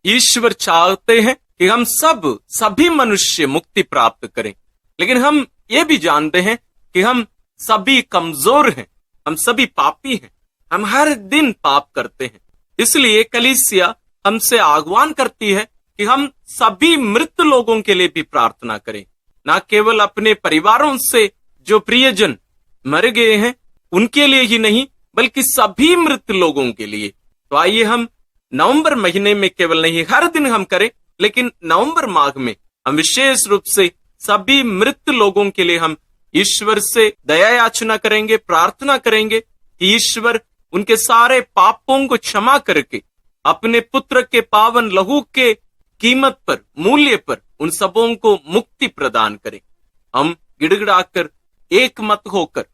ईश्वर चाहते हैं कि हम सभी मनुष्य मुक्ति प्राप्त करें, लेकिन हम ये भी जानते हैं कि हम सभी कमजोर हैं, हम सभी पापी हैं, हम हर दिन पाप करते हैं। इसलिए कलीसिया हमसे आह्वान करती है कि हम सभी मृत लोगों के लिए भी प्रार्थना करें, न केवल अपने परिवारों से जो प्रियजन मर गए हैं उनके लिए ही नहीं, बल्कि सभी मृत लोगों के लिए। तो आइए हम नवंबर महीने में केवल नहीं, हर दिन हम करें, लेकिन नवंबर माह में हम विशेष रूप से सभी मृत लोगों के लिए हम ईश्वर से दया याचना करेंगे, प्रार्थना करेंगे कि ईश्वर उनके सारे पापों को क्षमा करके अपने पुत्र के पावन लहू के कीमत पर, मूल्य पर उन सबों को मुक्ति प्रदान करें। हम गिड़गिड़ाकर एक मत होकर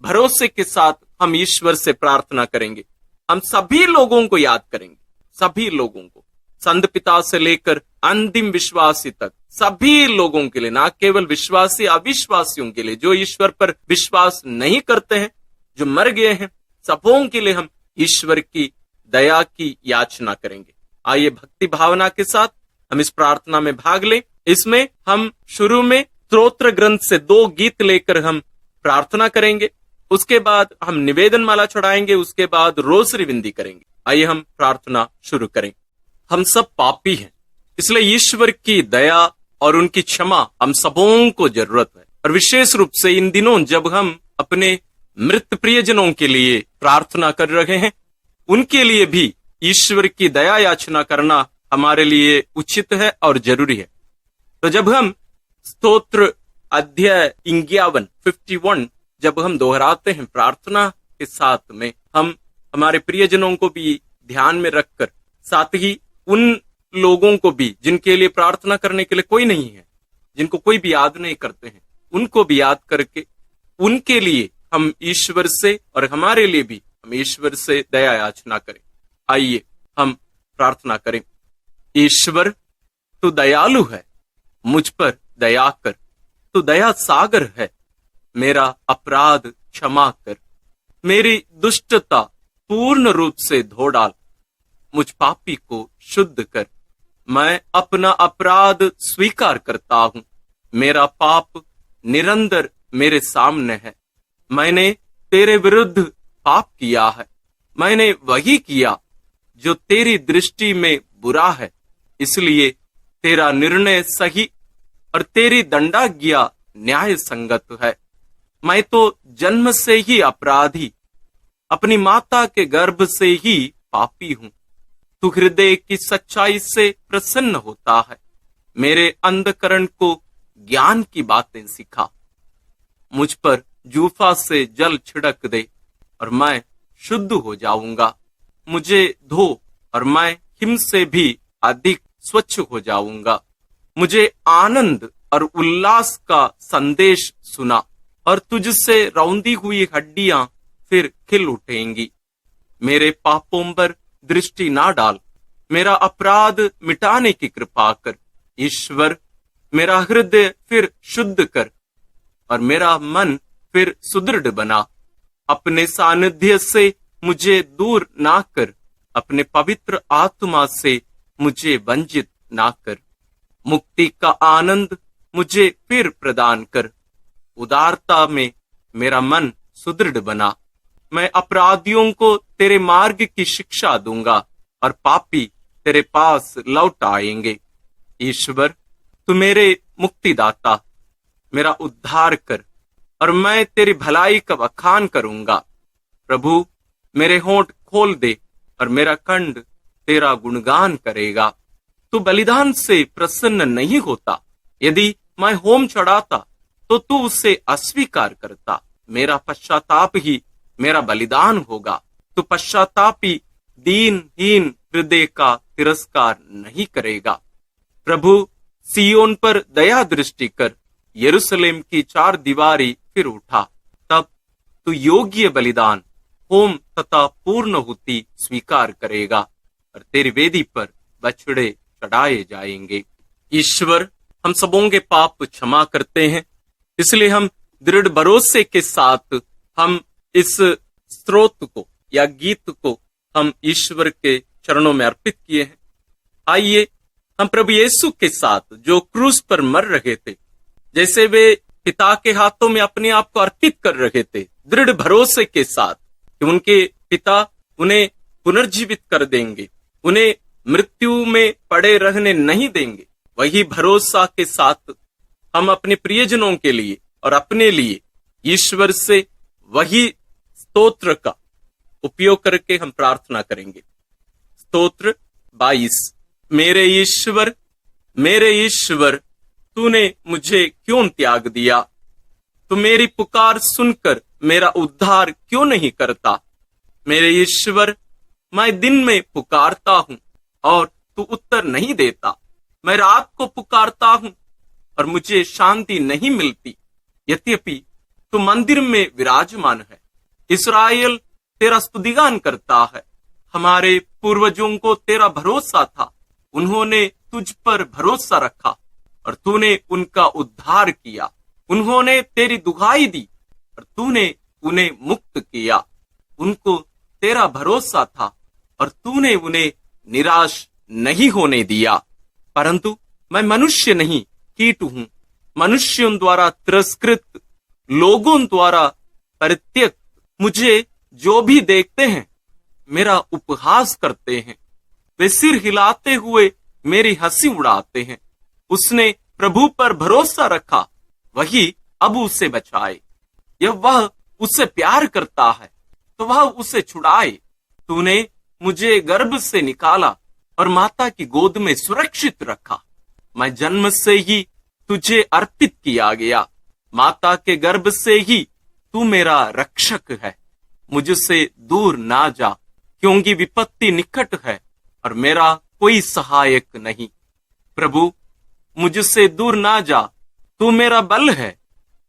भरोसे के साथ हम ईश्वर से प्रार्थना करेंगे। हम सभी लोगों को याद करेंगे, सभी लोगों को, संत पिता से लेकर अंतिम विश्वासी तक, सभी लोगों के लिए, ना केवल विश्वासी अविश्वासियों के लिए, जो ईश्वर पर विश्वास नहीं करते हैं, जो मर गए हैं, सबों के लिए हम ईश्वर की दया की याचना करेंगे। आइए भक्ति भावना के साथ हम इस प्रार्थना में भाग लें। इसमें हम शुरू में स्तोत्र ग्रंथ से 2 गीत लेकर हम प्रार्थना करेंगे, उसके बाद हम निवेदन माला चढ़ाएंगे, उसके बाद रोसरी विनती करेंगे। आइए हम प्रार्थना शुरू करें। हम सब पापी हैं, इसलिए ईश्वर की दया और उनकी क्षमा हम सबों को जरूरत है। और विशेष रूप से इन दिनों जब हम अपने मृत प्रियजनों के लिए प्रार्थना कर रहे हैं, उनके लिए भी ईश्वर की दया याचना करना हमारे लिए उचित है और जरूरी है। तो जब हम स्तोत्र अध्याय 51 जब हम दोहराते हैं प्रार्थना के साथ में, हम हमारे प्रियजनों को भी ध्यान में रखकर, साथ ही उन लोगों को भी जिनके लिए प्रार्थना करने के लिए कोई नहीं है, जिनको कोई भी याद नहीं करते हैं, उनको भी याद करके उनके लिए हम ईश्वर से और हमारे लिए भी हम ईश्वर से दया याचना करें। आइए हम प्रार्थना करें। ईश्वर, तू दयालु है, मुझ पर दया कर, तू दया सागर है, मेरा अपराध क्षमा कर, मेरी दुष्टता पूर्ण रूप से धो डाल, मुझ पापी को शुद्ध कर। मैं अपना अपराध स्वीकार करता हूं, मेरा पाप निरंतर मेरे सामने है। मैंने तेरे विरुद्ध पाप किया है, मैंने वही किया जो तेरी दृष्टि में बुरा है, इसलिए तेरा निर्णय सही और तेरी दंडाज्ञा न्याय संगत है। मैं तो जन्म से ही अपराधी, अपनी माता के गर्भ से ही पापी हूं। तू हृदय की सच्चाई से प्रसन्न होता है, मेरे अंधकरण को ज्ञान की बातें सिखा। मुझ पर जूफा से जल छिड़क दे और मैं शुद्ध हो जाऊंगा, मुझे धो और मैं हिम से भी अधिक स्वच्छ हो जाऊंगा। मुझे आनंद और उल्लास का संदेश सुना और तुझसे रौंदी हुई हड्डियां फिर खिल उठेंगी। मेरे पापों पर दृष्टि ना डाल, मेरा अपराध मिटाने की कृपा कर। ईश्वर, मेरा हृदय फिर शुद्ध कर और मेरा मन फिर सुदृढ़ बना। अपने सानिध्य से मुझे दूर ना कर, अपने पवित्र आत्मा से मुझे वंचित ना कर। मुक्ति का आनंद मुझे फिर प्रदान कर, उदारता में मेरा मन सुदृढ़ बना। मैं अपराधियों को तेरे मार्ग की शिक्षा दूंगा और पापी तेरे पास लौट आएंगे। ईश्वर, तू मेरे मुक्तिदाता, मेरा उद्धार कर और मैं तेरी भलाई का बखान करूंगा। प्रभु, मेरे होंठ खोल दे और मेरा कंठ तेरा गुणगान करेगा। तू बलिदान से प्रसन्न नहीं होता, यदि मैं होम चढ़ाता तो तू उसे अस्वीकार करता। मेरा पश्चाताप ही मेरा बलिदान होगा। तू पश्चातापी दीनहीन हृदय का तिरस्कार नहीं करेगा। प्रभु, सियोन पर दया दृष्टि कर, यरूशलेम की 4 दीवारी फिर उठा। तब तू योग्य बलिदान, होम तथा पूर्णाहुति स्वीकार करेगा और तेरी वेदी पर बछड़े चढ़ाए जाएंगे। ईश्वर, हम सबों के पाप क्षमा करते हैं, इसलिए हम दृढ़ भरोसे के साथ हम इस स्तोत्र को या गीत को हम ईश्वर के चरणों में अर्पित किए हैं। आइए हम प्रभु यीशु के साथ जो क्रूस पर मर रहे थे, जैसे वे पिता के हाथों में अपने आप को अर्पित कर रहे थे, दृढ़ भरोसे के साथ कि उनके पिता उन्हें पुनर्जीवित कर देंगे, उन्हें मृत्यु में पड़े रहने नहीं देंगे, वही भरोसा के साथ हम अपने प्रियजनों के लिए और अपने लिए ईश्वर से वही स्तोत्र का उपयोग करके हम प्रार्थना करेंगे। स्तोत्र 22। मेरे ईश्वर, तूने मुझे क्यों त्याग दिया? तू मेरी पुकार सुनकर मेरा उद्धार क्यों नहीं करता? मेरे ईश्वर, मैं दिन में पुकारता हूं और तू उत्तर नहीं देता। मैं रात को पुकारता हूं और मुझे शांति नहीं मिलती। यद्यपि तू मंदिर में विराजमान है, इस्राएल तेरा स्तुतिगान करता है। हमारे पूर्वजों को तेरा भरोसा था, उन्होंने तुझ पर भरोसा रखा और तूने उनका उद्धार किया। उन्होंने तेरी दुहाई दी और तूने उन्हें मुक्त किया। उनको तेरा भरोसा था और तूने उन्हें निराश नहीं होने दिया। परंतु मैं मनुष्य नहीं, कीट हूं, मनुष्यों द्वारा तिरस्कृत, लोगों द्वारा परित्यक्त। मुझे जो भी देखते हैं मेरा उपहास करते हैं, वे सिर हिलाते हुए मेरी हंसी उड़ाते हैं। उसने प्रभु पर भरोसा रखा, वही अब उसे बचाए। यह वह उससे प्यार करता है तो वह उसे छुड़ाए। तूने मुझे गर्भ से निकाला और माता की गोद में सुरक्षित रखा। मैं जन्म से ही तुझे अर्पित किया गया, माता के गर्भ से ही तू मेरा रक्षक है। मुझसे दूर ना जा, क्योंकि विपत्ति निकट है और मेरा कोई सहायक नहीं। प्रभु, मुझसे दूर ना जा, तू मेरा बल है।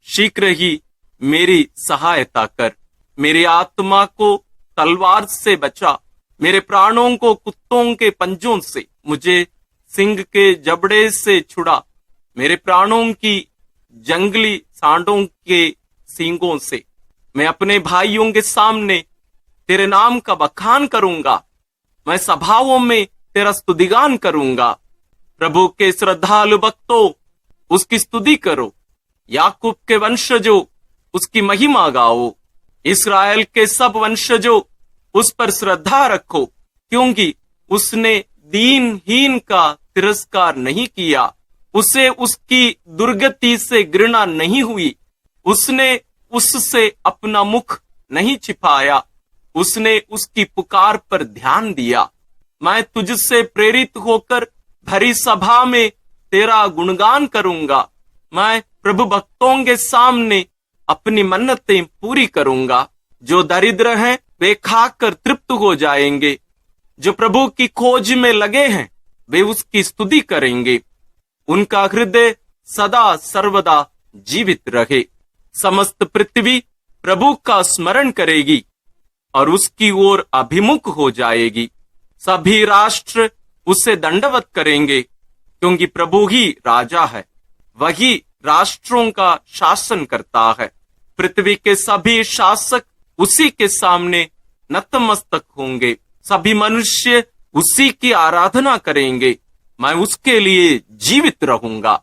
शीघ्र ही मेरी सहायता कर। मेरी आत्मा को तलवार से बचा, मेरे प्राणों को कुत्तों के पंजों से, मुझे सिंह के जबड़े से छुड़ा, मेरे प्राणों की जंगली सांडों के सींगों से। मैं अपने भाइयों के सामने तेरे नाम का बखान करूंगा, मैं सभाओं में तेरा स्तुतिगान करूंगा। प्रभु के श्रद्धालु भक्तों, उसकी स्तुति करो। याकूब के वंशजों, उसकी महिमा गाओ। इस्राएल के सब वंशजों, उस पर श्रद्धा रखो, क्योंकि उसने दीनहीन का तिरस्कार नहीं किया। उसे उसकी दुर्गति से घृणा नहीं हुई। उसने उससे अपना मुख नहीं छिपाया। उसने उसकी पुकार पर ध्यान दिया। मैं तुझसे प्रेरित होकर भरी सभा में तेरा गुणगान करूंगा। मैं प्रभु भक्तों के सामने अपनी मन्नतें पूरी करूंगा। जो दरिद्र हैं वे खाकर तृप्त हो जाएंगे। जो प्रभु की खोज में लगे हैं वे उसकी स्तुति करेंगे। उनका हृदय सदा सर्वदा जीवित रहे। समस्त पृथ्वी प्रभु का स्मरण करेगी और उसकी ओर अभिमुख हो जाएगी। सभी राष्ट्र उसे दंडवत करेंगे, क्योंकि प्रभु ही राजा है, वही राष्ट्रों का शासन करता है। पृथ्वी के सभी शासक उसी के सामने नतमस्तक होंगे। सभी मनुष्य उसी की आराधना करेंगे। मैं उसके लिए जीवित रहूंगा।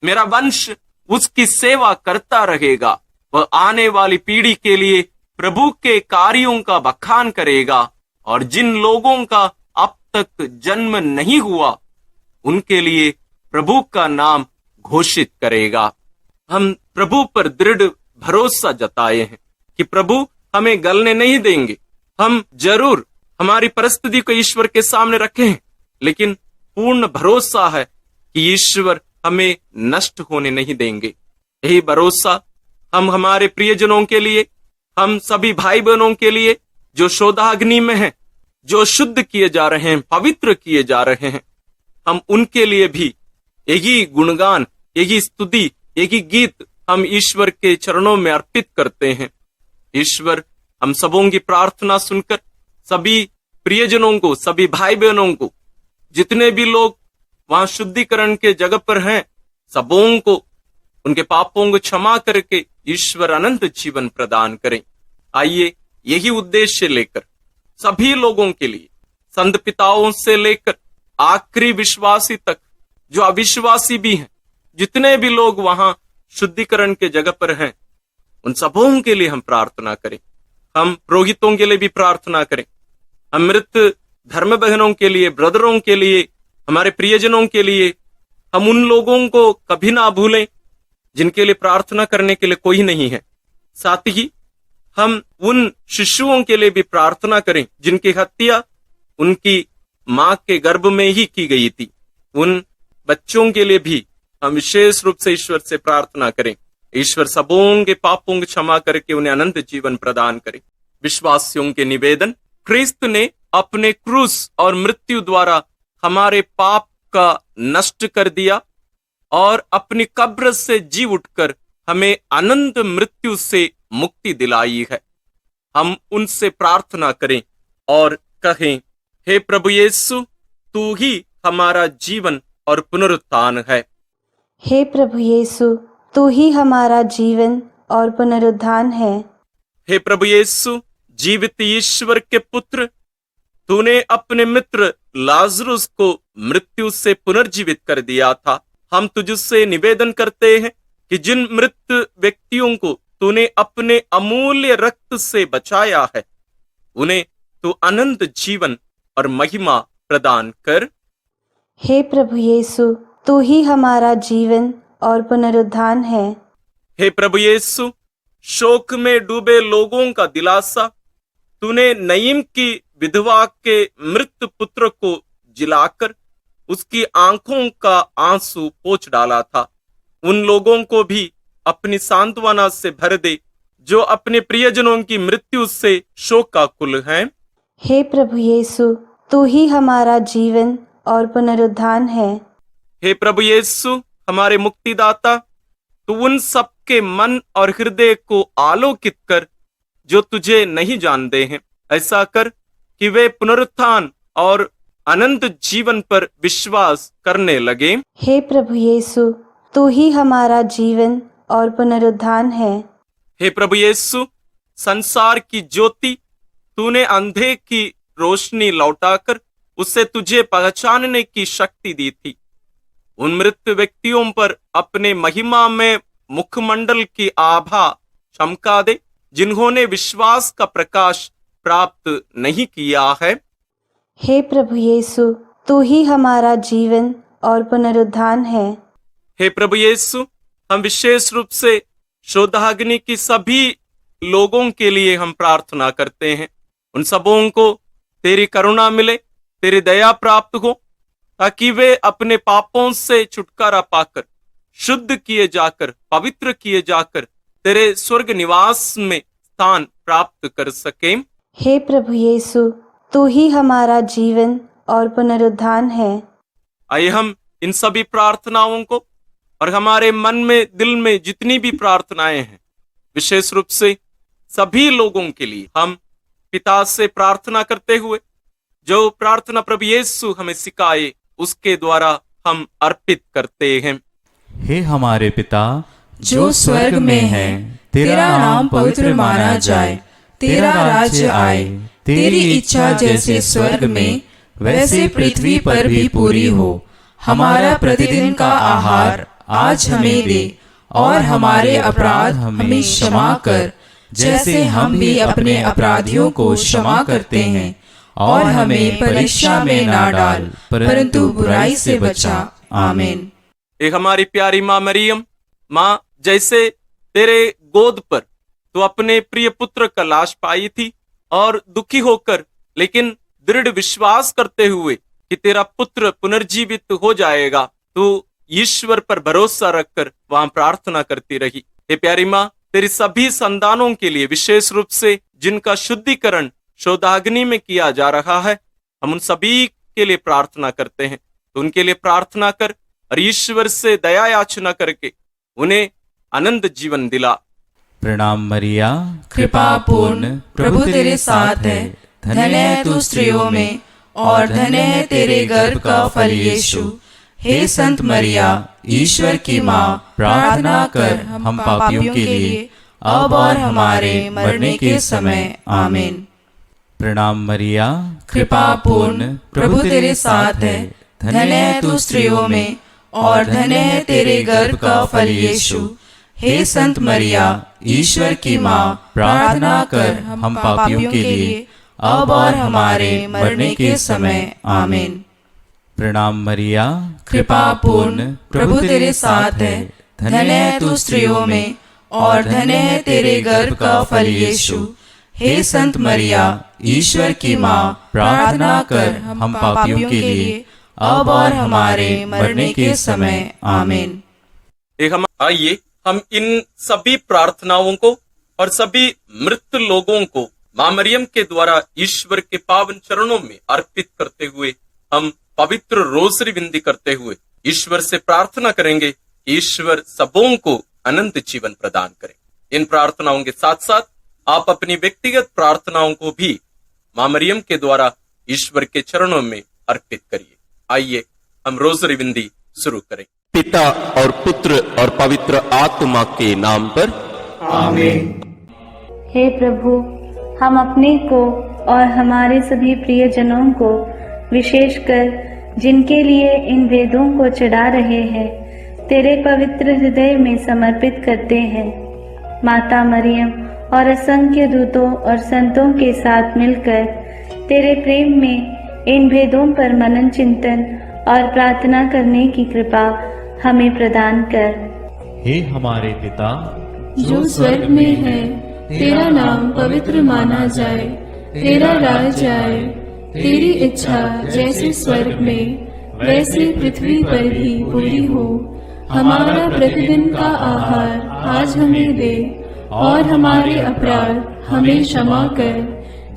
मेरा वंश उसकी सेवा करता रहेगा। वह आने वाली पीढ़ी के लिए प्रभु के कार्यों का बखान करेगा और जिन लोगों का अब तक जन्म नहीं हुआ उनके लिए प्रभु का नाम घोषित करेगा। हम प्रभु पर दृढ़ भरोसा जताए हैं कि प्रभु हमें गलने नहीं देंगे। हम जरूर हमारी परिस्थिति को ईश्वर के सामने रखे हैं, लेकिन पूर्ण भरोसा है कि ईश्वर हमें नष्ट होने नहीं देंगे। यही भरोसा हम हमारे प्रियजनों के लिए, हम सभी भाई बहनों के लिए जो शोधाग्नि में हैं, जो शुद्ध किए जा रहे हैं, पवित्र किए जा रहे हैं, हम उनके लिए भी यही गुणगान, यही स्तुति, यही गीत हम ईश्वर के चरणों में अर्पित करते हैं। ईश्वर हम सबों की प्रार्थना सुनकर सभी प्रियजनों को, सभी भाई बहनों को, जितने भी लोग वहां शुद्धिकरण के जगह पर हैं, सबों को उनके पापों को क्षमा करके ईश्वर अनंत जीवन प्रदान करें। आइए यही उद्देश्य लेकर सभी लोगों के लिए, संत पिताओं से लेकर आखिरी विश्वासी तक, जो अविश्वासी भी हैं, जितने भी लोग वहां शुद्धिकरण के जगह पर हैं, उन सबों के लिए हम प्रार्थना करें। हम पुरोहितों के लिए भी प्रार्थना करें, हम मृत धर्म बहनों के लिए, ब्रदरों के लिए, हमारे प्रियजनों के लिए, हम उन लोगों को कभी ना भूलें जिनके लिए प्रार्थना करने के लिए कोई नहीं है। साथ ही हम उन शिशुओं के लिए भी प्रार्थना करें जिनकी हत्या उनकी मां के गर्भ में ही की गई थी। उन बच्चों के लिए भी हम विशेष रूप से ईश्वर से प्रार्थना करें। ईश्वर सबों के पापों की क्षमा करके उन्हें अनंत जीवन प्रदान करे। विश्वासियों के निवेदन, क्रिस्त ने अपने क्रूस और मृत्यु द्वारा हमारे पाप का नष्ट कर दिया और अपनी कब्र से जी उठकर हमें अनंत मृत्यु से मुक्ति दिलाई है। हम उनसे प्रार्थना करें और कहें, हे प्रभु यीशु, तू ही हमारा जीवन और पुनरुत्थान है। हे प्रभु यीशु, तू ही हमारा जीवन और पुनरुत्थान है। हे प्रभु यीशु, जीवित ईश्वर के पुत्र, तूने अपने मित्र लाजरुस को मृत्यु से पुनर्जीवित कर दिया था। हम तुझसे निवेदन करते हैं कि जिन मृत व्यक्तियों को तूने अपने अमूल्य रक्त से बचाया है, उन्हें तू अनंत जीवन और महिमा प्रदान कर। हे प्रभु यीशु, तू ही हमारा जीवन और पुनरुत्थान है। हे प्रभु यीशु, शोक में डूबे लोगों का दिलासा, तूने नईम की विधवा के मृत पुत्र को जिलाकर उसकी आंखों का आंसू पोंछ डाला था। उन लोगों को भी अपनी सांत्वना से भर दे जो अपने प्रियजनों की मृत्यु से शोकाकुल हैं। हे प्रभु यीशु, तू ही हमारा जीवन और पुनरुत्थान है। हे प्रभु यीशु, हमारे मुक्तिदाता, तू उन सबके मन और हृदय को आलोकित कर जो तुझे नहीं जानते हैं। ऐसा कर कि वे पुनरुत्थान और अनंत जीवन पर विश्वास करने लगे। हे प्रभु यीशु, तू ही हमारा जीवन और पुनरुत्थान है। हे प्रभु यीशु, संसार की ज्योति, तूने अंधे की रोशनी लौटाकर उसे तुझे पहचानने की शक्ति दी थी। उन मृत व्यक्तियों पर अपने महिमा में मुखमंडल की आभा चमका दे जिन्होंने विश्वास का प्रकाश प्राप्त नहीं किया है। हे प्रभु यीशु, तू ही हमारा जीवन और पुनरुत्थान है। हे प्रभु यीशु, हम विशेष रूप से शोधाग्नि की सभी लोगों के लिए हम प्रार्थना करते हैं। उन सबों को तेरी करुणा मिले, तेरी दया प्राप्त हो, ताकि वे अपने पापों से छुटकारा पाकर, शुद्ध किए जाकर, पवित्र किए जाकर तेरे स्वर्ग निवास में स्थान प्राप्त कर सकें। हे प्रभु यीशु, तू ही हमारा जीवन और पुनरुत्थान है। आइए हम इन सभी प्रार्थनाओं को और हमारे मन में, दिल में जितनी भी प्रार्थनाएं हैं, विशेष रूप से सभी लोगों के लिए हम पिता से प्रार्थना करते हुए जो प्रार्थना प्रभु यीशु हमें सिखाए, उसके द्वारा हम अर्पित करते हैं। हे हमारे पिता जो स्वर्ग में है, तेरा नाम पवित्र माना जाए, तेरा राज्य आए, तेरी इच्छा जैसे स्वर्ग में वैसे पृथ्वी पर भी पूरी हो। हमारा प्रतिदिन का आहार आज हमें दे और हमारे अपराध हमें क्षमा कर, जैसे हम भी अपने अपराधियों को क्षमा करते हैं, और हमें परीक्षा में ना डाल, परंतु बुराई से बचा। आमीन। एक हमारी प्यारी माँ मरियम, माँ, जैसे तेरे गोद पर तो अपने प्रिय पुत्र का लाश पाई थी और दुखी होकर लेकिन दृढ़ विश्वास करते हुए कि तेरा पुत्र पुनर्जीवित हो जाएगा, तू ईश्वर पर भरोसा रखकर वहां प्रार्थना करती रही। हे प्यारी माँ, तेरी सभी संतानों के लिए, विशेष रूप से जिनका शुद्धिकरण शोधाग्नि में किया जा रहा है, हम उन सभी के लिए प्रार्थना करते हैं। तो उनके लिए प्रार्थना कर और ईश्वर से दया याचना करके उन्हें अनंत जीवन दिला। प्रणाम मरिया, कृपा पूर्ण, प्रभु तेरे साथ है, धन्य है तू स्त्रियों में और धन्य है तेरे गर्भ का फल यीशु। हे संत मरिया, ईश्वर की माँ, प्रार्थना कर हम पापियों के लिए अब और हमारे मरने के समय। आमीन। प्रणाम मरिया, कृपा पूर्ण, प्रभु तेरे साथ है, धन्य है तू स्त्रियों में और धन्य है तेरे गर्भ का फल यीशु। हे संत मरिया, ईश्वर की माँ, प्रार्थना कर हम पापियों के लिए अब और हमारे मरने के समय। आमीन। प्रणाम मरिया, कृपा पूर्ण, प्रभु तेरे साथ है। धन्य है तू स्त्रियों में और धन्य है तेरे गर्भ का फल यीशु। हे संत मरिया, ईश्वर की माँ, प्रार्थना कर हम पापियों के लिए अब और हमारे मरने के समय। आमीन। आइए हम इन सभी प्रार्थनाओं को और सभी मृत लोगों को मां मरियम के द्वारा ईश्वर के पावन चरणों में अर्पित करते हुए हम पवित्र रोसरी विनती करते हुए ईश्वर से प्रार्थना करेंगे कि ईश्वर सबों को अनंत जीवन प्रदान करें। इन प्रार्थनाओं के साथ साथ आप अपनी व्यक्तिगत प्रार्थनाओं को भी मां मरियम के द्वारा ईश्वर के चरणों में अर्पित करिए। आइए हम रोसरी विनती शुरू करें। पिता और पुत्र और पवित्र आत्मा के नाम पर आमीन। हे प्रभु, हम अपने को और हमारे सभी प्रियजनों को, विशेषकर जिनके लिए इन वेदों को चढ़ा रहे हैं, तेरे पवित्र हृदय में समर्पित करते हैं। माता मरियम और असंख्य दूतों और संतों के साथ मिलकर तेरे प्रेम में इन भेदों पर मनन चिंतन और प्रार्थना करने की कृपा हमें प्रदान कर। हे हमारे पिता जो स्वर्ग में है, तेरा नाम पवित्र माना जाए, तेरा राज्य आए, तेरी इच्छा जैसे स्वर्ग में वैसे पृथ्वी पर भी पूरी हो। हमारा प्रतिदिन का आहार आज हमें दे और हमारे अपराध हमें क्षमा कर,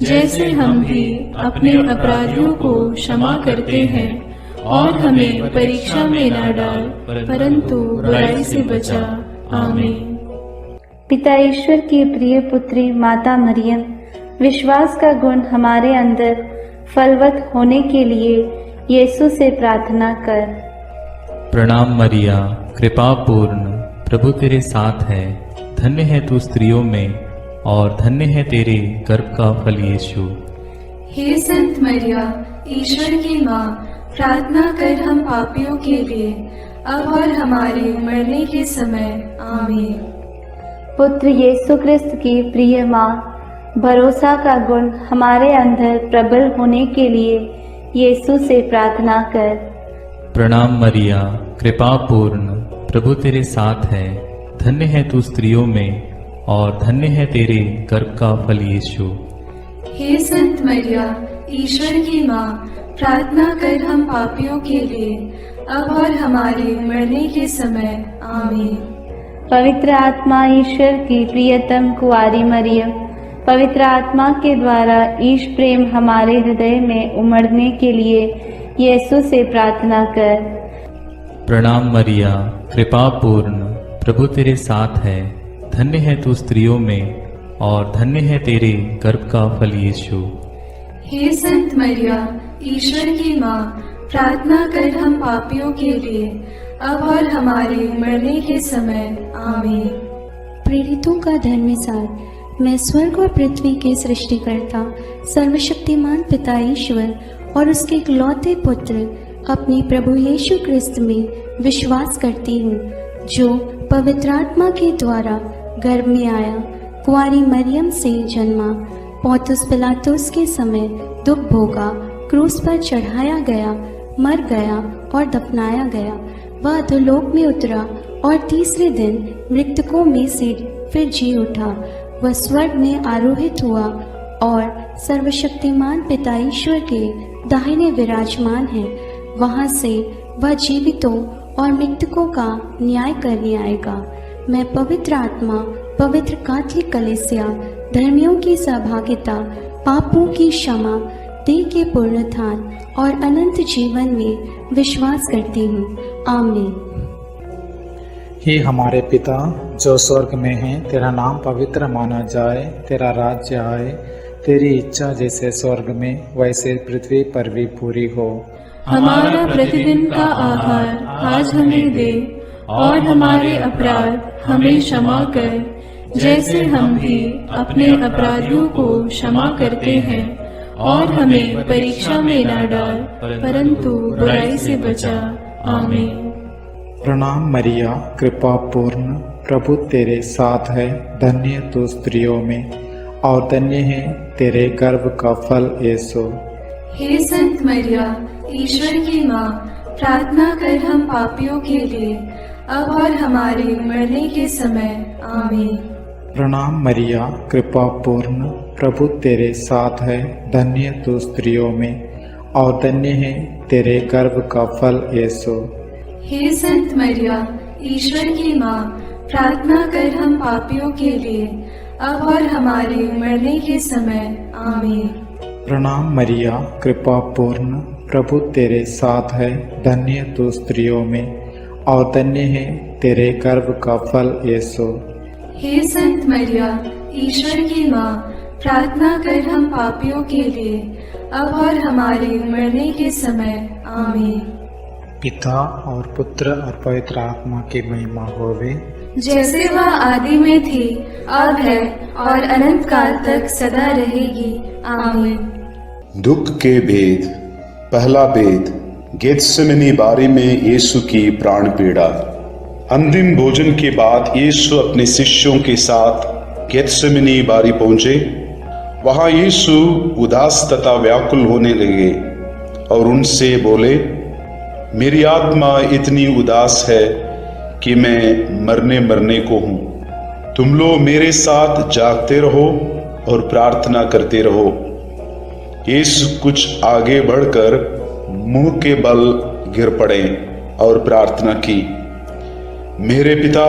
जैसे हम भी अपने अपराधियों को क्षमा करते हैं, और हमें परीक्षा में न डाल परंतु बुराई से बचा। आमीन। पिता ईश्वर की प्रिय पुत्री माता मरियम, विश्वास का गुण हमारे अंदर फलवत होने के लिए यीशु से प्रार्थना कर। प्रणाम मरिया, कृपा पूर्ण, प्रभु तेरे साथ है। धन्य है तू स्त्रियों में और धन्य है तेरे गर्भ का फल यीशु। हे संत मरिया, ईश्वर की माँ, प्रार्थना कर हम पापियों के लिए अब और हमारे मरने के समय। आमीन। पुत्र यीशु क्रिस्त की प्रिय माँ, भरोसा का गुण हमारे अंदर प्रबल होने के लिए यीशु से प्रार्थना कर। प्रणाम मरिया, कृपा पूर्ण, प्रभु तेरे साथ है। धन्य है तू स्त्रियों में और धन्य है तेरे गर्भ का फल यीशु। हे संत मरिया, ईश्वर की माँ, प्रार्थना कर हम पापियों के लिए अब और हमारे मरने के समय। आमीन। पवित्र आत्मा ईश्वर की प्रियतम कुंवारी मरियम, पवित्र आत्मा के द्वारा ईश प्रेम हमारे हृदय में उमड़ने के लिए यीशु से प्रार्थना कर। प्रणाम मरिया, कृपा पूर्ण, प्रभु तेरे साथ है। धन्य है तू स्त्रियों में और धन्य है तेरे गर्भ का फल यीशु। हे संत मरिया, ईश्वर की माँ, प्रार्थना कर हम पापियों के लिए अब और हमारे मरने के समय। आमीन। प्रेरितों का धर्मसार, मैं स्वर्ग और पृथ्वी के सृष्टिकर्ता सर्वशक्तिमान पिता ईश्वर और उसके इकलौते पुत्र अपने प्रभु यीशु क्रिस्त में विश्वास करती हूँ, जो पवित्र आत्मा के द्वारा गर्भ में आया, कुंवारी मरियम से जन्मा, पौंतुस पिलातुस के समय दुख भोगा, क्रूस पर चढ़ाया गया, मर गया और दफनाया गया। वह अधोलोक में उतरा और तीसरे दिन मृतकों में से फिर जी उठा। वह स्वर्ग में आरोहित हुआ और सर्वशक्तिमान पिता ईश्वर के दाहिने विराजमान है। वहां से वह जीवितों और मृतकों का न्याय करने आएगा। मैं पवित्र आत्मा, पवित्र कैथोलिक कलीसिया, धर्मियों की सहभागिता, पापों की क्षमा, देह के पुनरुत्थान और अनंत जीवन में विश्वास करती हूँ। आमीन। हे हमारे पिता जो स्वर्ग में है, तेरा नाम पवित्र माना जाए, तेरा राज्य आए, तेरी इच्छा जैसे स्वर्ग में वैसे पृथ्वी पर भी पूरी हो। हमारा प्रतिदिन का आहार आज हमें दे और हमारे अपराध हमें क्षमा कर, जैसे हम भी अपने अपराधियों को क्षमा करते हैं, और हमें परीक्षा में न डाल, परंतु बुराई से बचा। आमीन। प्रणाम मरिया, कृपा पूर्ण, प्रभु तेरे साथ है। धन्य तू स्त्रियों में और धन्य है तेरे गर्भ का फल यीशु। हे संत मरिया, ईश्वर की माँ, प्रार्थना कर हम पापियों के लिए, अब और हमारे मरने के समय। आमीन। प्रणाम मरिया, कृपा पूर्ण, प्रभु तेरे साथ है। धन्य तू स्त्रियों में और धन्य है तेरे गर्भ का फल यीशु। हे संत मरिया, ईश्वर की माँ, प्रार्थना कर हम पापियों के लिए, अब और हमारे मरने के समय। आमीन। प्रणाम मरिया, कृपा पूर्ण, प्रभु तेरे साथ है। धन्य तू स्त्रियों में और धन्य है तेरे गर्भ का फल यीशु। हे संत मरिया, ईश्वर की माँ, प्रार्थना कर हम पापियों के लिए, अब और हमारे मरने के समय। आमीन। पिता और पुत्र और पवित्र आत्मा की महिमा होवे, जैसे वह आदि में थी, अब है और अनंत काल तक सदा रहेगी। आमीन। दुख के भेद। पहला भेद, गेत्सेमनी बारी में यीशु की प्राण पीड़ा। अंतिम भोजन के बाद यीशु अपने शिष्यों के साथ गेत्सेमनी बारी पहुंचे। वहां यीशु उदास तथा व्याकुल होने लगे और उनसे बोले, मेरी आत्मा इतनी उदास है कि मैं मरने को हूं। तुम लोग मेरे साथ जागते रहो और प्रार्थना करते रहो। यीशु कुछ आगे बढ़कर मुंह के बल गिर पड़े और प्रार्थना की, मेरे पिता,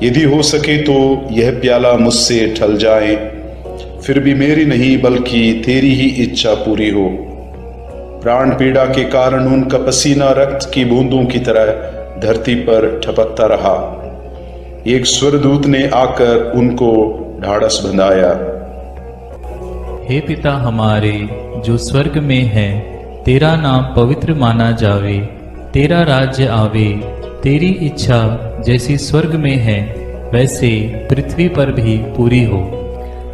यदि हो सके तो यह प्याला मुझसे टल जाए, फिर भी मेरी नहीं बल्कि तेरी ही इच्छा पूरी हो। प्राण पीड़ा के कारण उनका पसीना रक्त की बूंदों की तरह धरती पर टपकता रहा। एक स्वर्गदूत ने आकर उनको ढाढ़स बंधाया। हे पिता हमारे जो स्वर्ग में है, तेरा नाम पवित्र माना जावे, तेरा राज्य आवे, तेरी इच्छा जैसी स्वर्ग में है वैसे पृथ्वी पर भी पूरी हो।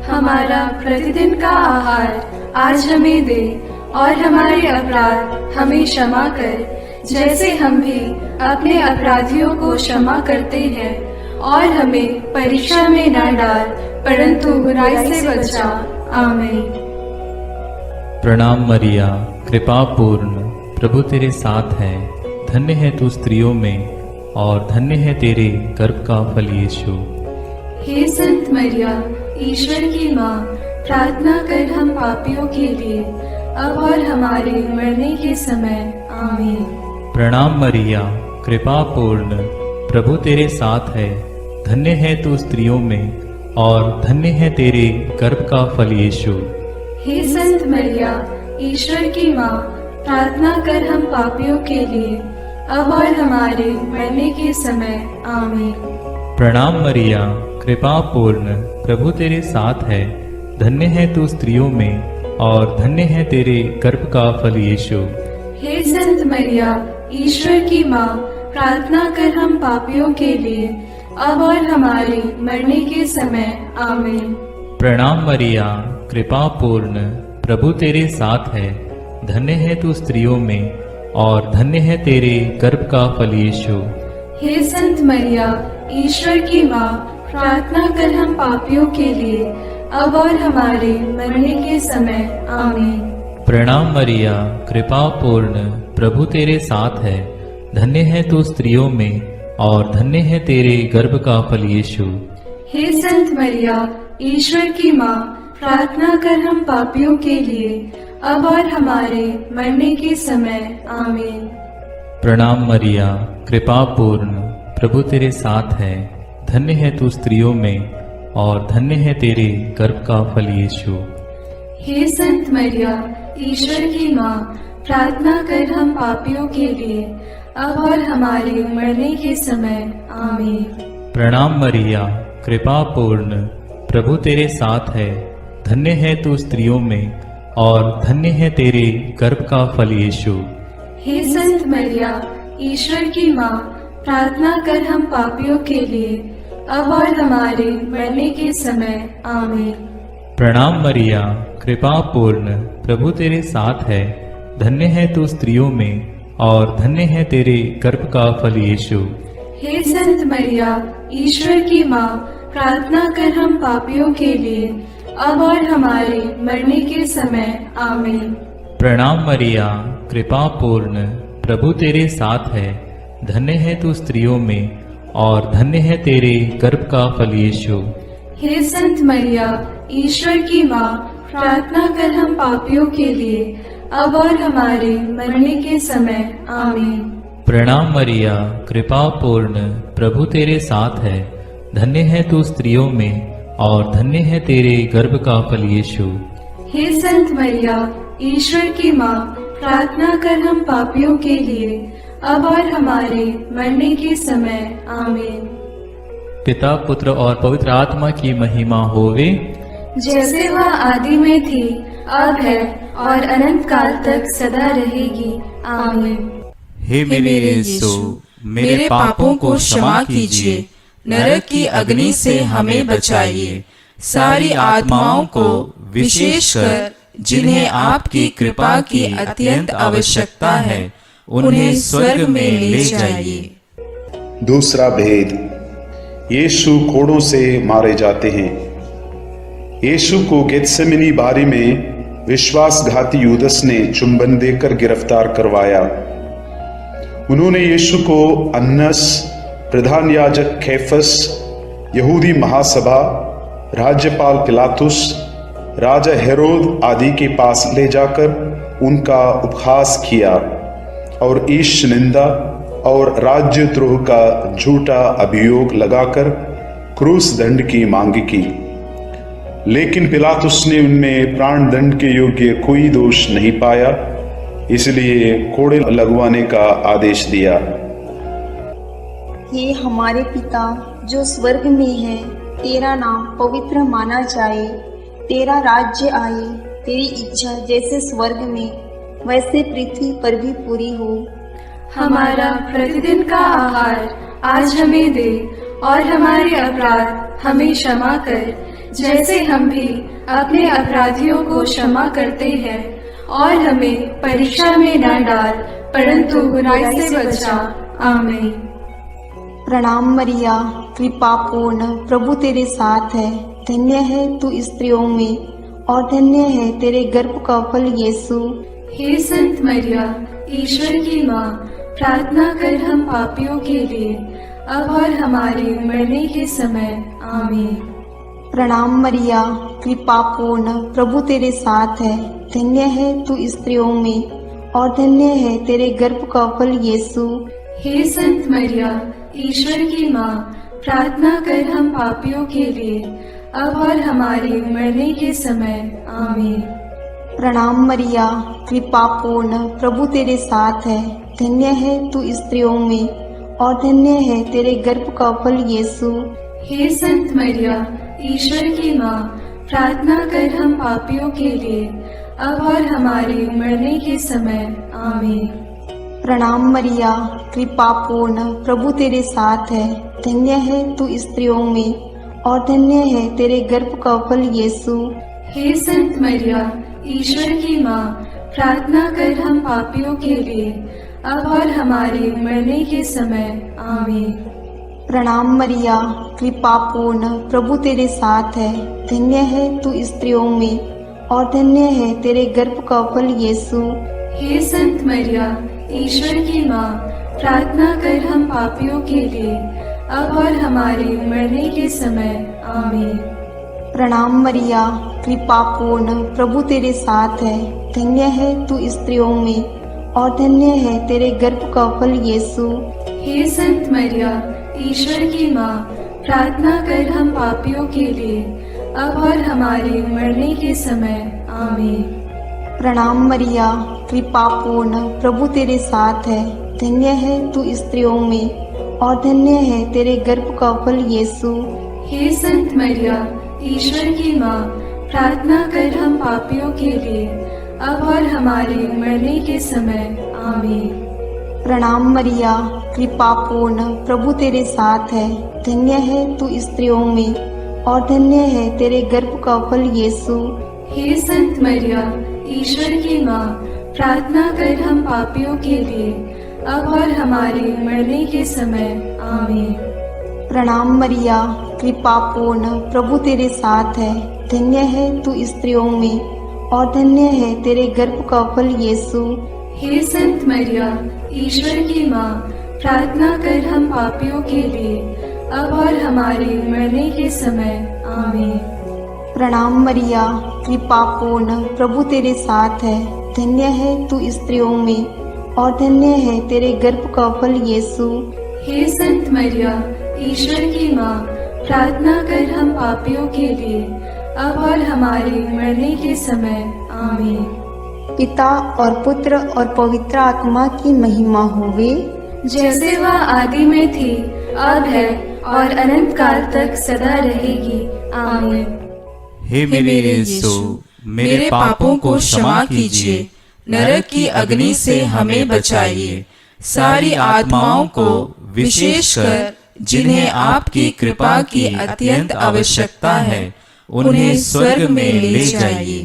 हमारा प्रतिदिन का आहार आज हमें दे, और हमारे अपराध हमें क्षमा कर, जैसे हम भी अपने अपराधियों को क्षमा करते हैं, और हमें परीक्षा में न डाल, परंतु बुराई से बचा। आमीन। प्रणाम मरिया, कृपा पूर्ण, प्रभु तेरे साथ है। धन्य है तू स्त्रियों में और धन्य है तेरे गर्भ का फल यीशु। हे संत मरिया, ईश्वर की माँ, प्रार्थना कर हम पापियों के लिए, अब और हमारे मरने के समय। आमीन। प्रणाम मरिया, कृपा पूर्ण, प्रभु तेरे साथ है। धन्य है तू स्त्रियों में और धन्य है तेरे गर्भ का फल यीशु। हे संत मरिया, ईश्वर की माँ, प्रार्थना कर हम पापियों के लिए, अब और हमारे मरने के समय। आमीन। प्रणाम मरिया, कृपा पूर्ण, प्रभु तेरे साथ है। धन्य है तू स्त्रियों में और धन्य है तेरे गर्भ का फल यीशु। हे संत मरिया, ईश्वर की माँ, प्रार्थना कर हम पापियों के लिए, अब और हमारे मरने के समय। आमीन। प्रणाम मरिया, कृपा पूर्ण, प्रभु तेरे साथ है। धन्य है तू स्त्रियों में और धन्य है तेरे गर्भ का फल यीशु। हे संत मरिया, ईश्वर की माँ, प्रार्थना कर हम पापियों के लिए, अब और हमारे मरने के समय। आमीन। प्रणाम मरिया, कृपा पूर्ण, प्रभु तेरे साथ है। धन्य है तू स्त्रियों में और धन्य है तेरे गर्भ का फल यीशु। हे संत मरिया, ईश्वर की माँ, प्रार्थना कर हम पापियों के लिए, अब और हमारे मरने के समय। आमीन। प्रणाम मरिया, कृपा पूर्ण, प्रभु तेरे साथ है। धन्य है तू स्त्रियों में और धन्य है तेरे गर्भ का फल यीशु। हे संत मरिया, ईश्वर की माँ, प्रार्थना कर हम पापियों के लिए, अब और हमारे मरने के समय। आमीन। प्रणाम मरिया, कृपा पूर्ण, प्रभु तेरे साथ है। धन्य है तू स्त्रियों में और धन्य है तेरे गर्भ का फल यीशु। हे संत मरिया, ईश्वर की माँ, प्रार्थना कर हम पापियों के लिए, अब और हमारे मरने के समय। आमीन। प्रणाम मरिया, कृपा पूर्ण, प्रभु तेरे साथ है। धन्य है तू स्त्रियों में और धन्य है तेरे गर्भ का फल यीशु। हे संत मरिया, ईश्वर की माँ, प्रार्थना कर हम पापियों के लिए, अब और हमारे मरने के समय। आमीन। प्रणाम मरिया, कृपा पूर्ण, प्रभु तेरे साथ है। धन्य है तू स्त्रियों में और धन्य है तेरे गर्भ का फल यीशु। हे संत मरिया, ईश्वर की माँ, प्रार्थना कर हम पापियों के लिए, अब और हमारे मरने के समय। आमीन। प्रणाम मरिया, कृपा पूर्ण, प्रभु तेरे साथ है। धन्य है तू स्त्रियों में और धन्य है तेरे गर्भ का फल यीशु। हे संत मरिया, ईश्वर की माँ, प्रार्थना कर हम पापियों के लिए, अब और हमारे मरने के समय। आमीन। पिता, पुत्र और पवित्र आत्मा की महिमा होवे, जैसे वह आदि में थी, अब है और अनंत काल तक सदा रहेगी। आमीन। हे मेरे यीशु, मेरे पापों को क्षमा कीजिए, नरक की अग्नि से हमें बचाइए, सारी आत्माओं को, विशेषकर जिन्हें आपकी कृपा की अत्यंत आवश्यकता है, उन्हें स्वर्ग में ले जाइए। दूसरा भेद, यीशु कोड़ों से मारे जाते हैं। यीशु को गेत्सेमनी बारी में विश्वासघाती यूदस ने चुंबन देकर गिरफ्तार करवाया। उन्होंने यीशु को अन्नस, प्रधान याजक कैफस, यहूदी महासभा, राज्यपाल पिलातुस, राजा हेरोद आदि के पास ले जाकर उनका उपहास किया और ईश निंदा और राज्यद्रोह का झूठा अभियोग लगाकर क्रूस दंड की मांग की। लेकिन पिलातुस ने उनमें प्राण दंड के योग्य कोई दोष नहीं पाया, इसलिए कोड़े लगवाने का आदेश दिया। हे हमारे पिता जो स्वर्ग में है, तेरा नाम पवित्र माना जाए, तेरा राज्य आए, तेरी इच्छा जैसे स्वर्ग में वैसे पृथ्वी पर भी पूरी हो। हमारा प्रतिदिन का आहार आज हमें दे, और हमारे अपराध हमें क्षमा कर, जैसे हम भी अपने अपराधियों को क्षमा करते हैं, और हमें परीक्षा में न डाल, परंतु बुराई से बचा। आमीन। प्रणाम मरिया, कृपा पूर्ण, प्रभु तेरे साथ है। धन्य है तू स्त्रियों में और धन्य है तेरे गर्भ का फल यीशु। हे संत मरिया, ईश्वर की माँ, प्रार्थना कर हम पापियों के लिए, अब और हमारे मरने के समय। आमीन। प्रणाम मरिया, कृपा पूर्ण, प्रभु तेरे साथ है। धन्य है तू स्त्रियों में और धन्य है तेरे गर्भ का फल यीशु। हे संत मरिया, ईश्वर की माँ, प्रार्थना कर हम पापियों के लिए, अब और हमारे मरने के समय। आमीन। प्रणाम मरिया, कृपा पूर्ण, प्रभु तेरे साथ है। धन्य है तू स्त्रियों में और धन्य है तेरे गर्भ का फल यीशु। हे संत मरिया, ईश्वर की माँ, प्रार्थना कर हम पापियों के लिए, अब और हमारे मरने के समय। आमीन। प्रणाम मरिया, कृपा पूर्ण, प्रभु तेरे साथ है। धन्य है तू स्त्रियों में और धन्य है तेरे गर्भ का फल यीशु। हे संत मरिया, ईश्वर की माँ, प्रार्थना कर हम पापियों के लिए, अब और हमारे मरने के समय। आमीन। प्रणाम मरिया, कृपा पूर्ण, प्रभु तेरे साथ है। धन्य है तू स्त्रियों में और धन्य है तेरे गर्भ का फल यीशु। हे संत मरिया, ईश्वर की माँ, प्रार्थना कर हम पापियों के लिए, अब और हमारे मरने के समय। आमीन। प्रणाम मरिया, कृपा पूर्ण, प्रभु तेरे साथ है। धन्य है तू स्त्रियों में और धन्य है तेरे गर्भ का फल यीशु। हे संत मरिया, ईश्वर की माँ, प्रार्थना कर हम पापियों के लिए, अब और हमारे मरने के समय। आमीन। प्रणाम मरिया, कृपा पूर्ण, प्रभु तेरे साथ है। धन्य है तू स्त्रियों में और धन्य है तेरे गर्भ का फल यीशु। हे संत मरिया, ईश्वर की माँ, प्रार्थना कर हम पापियों के लिए, अब और हमारे मरने के समय। आमीन। प्रणाम मरिया, कृपा पूर्ण, प्रभु तेरे साथ है। धन्य है तू स्त्रियों में और धन्य है तेरे गर्भ का फल यीशु। हे संत मरिया, ईश्वर की माँ, प्रार्थना कर हम पापियों के लिए, अब और हमारे मरने के समय। आमीन। प्रणाम मरिया, कृपा पूर्ण, प्रभु तेरे साथ है। धन्य है तू स्त्रियों में और धन्य है तेरे गर्भ का फल यीशु। हे संत मरिया, ईश्वर की माँ, प्रार्थना कर हम पापियों के लिए, अब और हमारे मरने के समय। आमीन। प्रणाम मरिया, कृपा पूर्ण, प्रभु तेरे साथ है। धन्य है तू स्त्रियों में और धन्य है तेरे गर्भ का फल यीशु। हे संत मरिया, ईश्वर की माँ, प्रार्थना कर हम पापियों के लिए, अब और हमारे मरने के समय। आमीन। पिता और पुत्र और पवित्र आत्मा की महिमा होवे, जैसे वह आदि में थी, अब है और अनंत काल तक सदा रहेगी। आमीन। हे मेरे यीशु, मेरे पापों को क्षमा कीजिए, नरक की अग्नि से हमें बचाइए, सारी आत्माओं को विशेषकर जिन्हें आपकी कृपा की अत्यंत आवश्यकता है, उन्हें स्वर्ग में ले जाइए।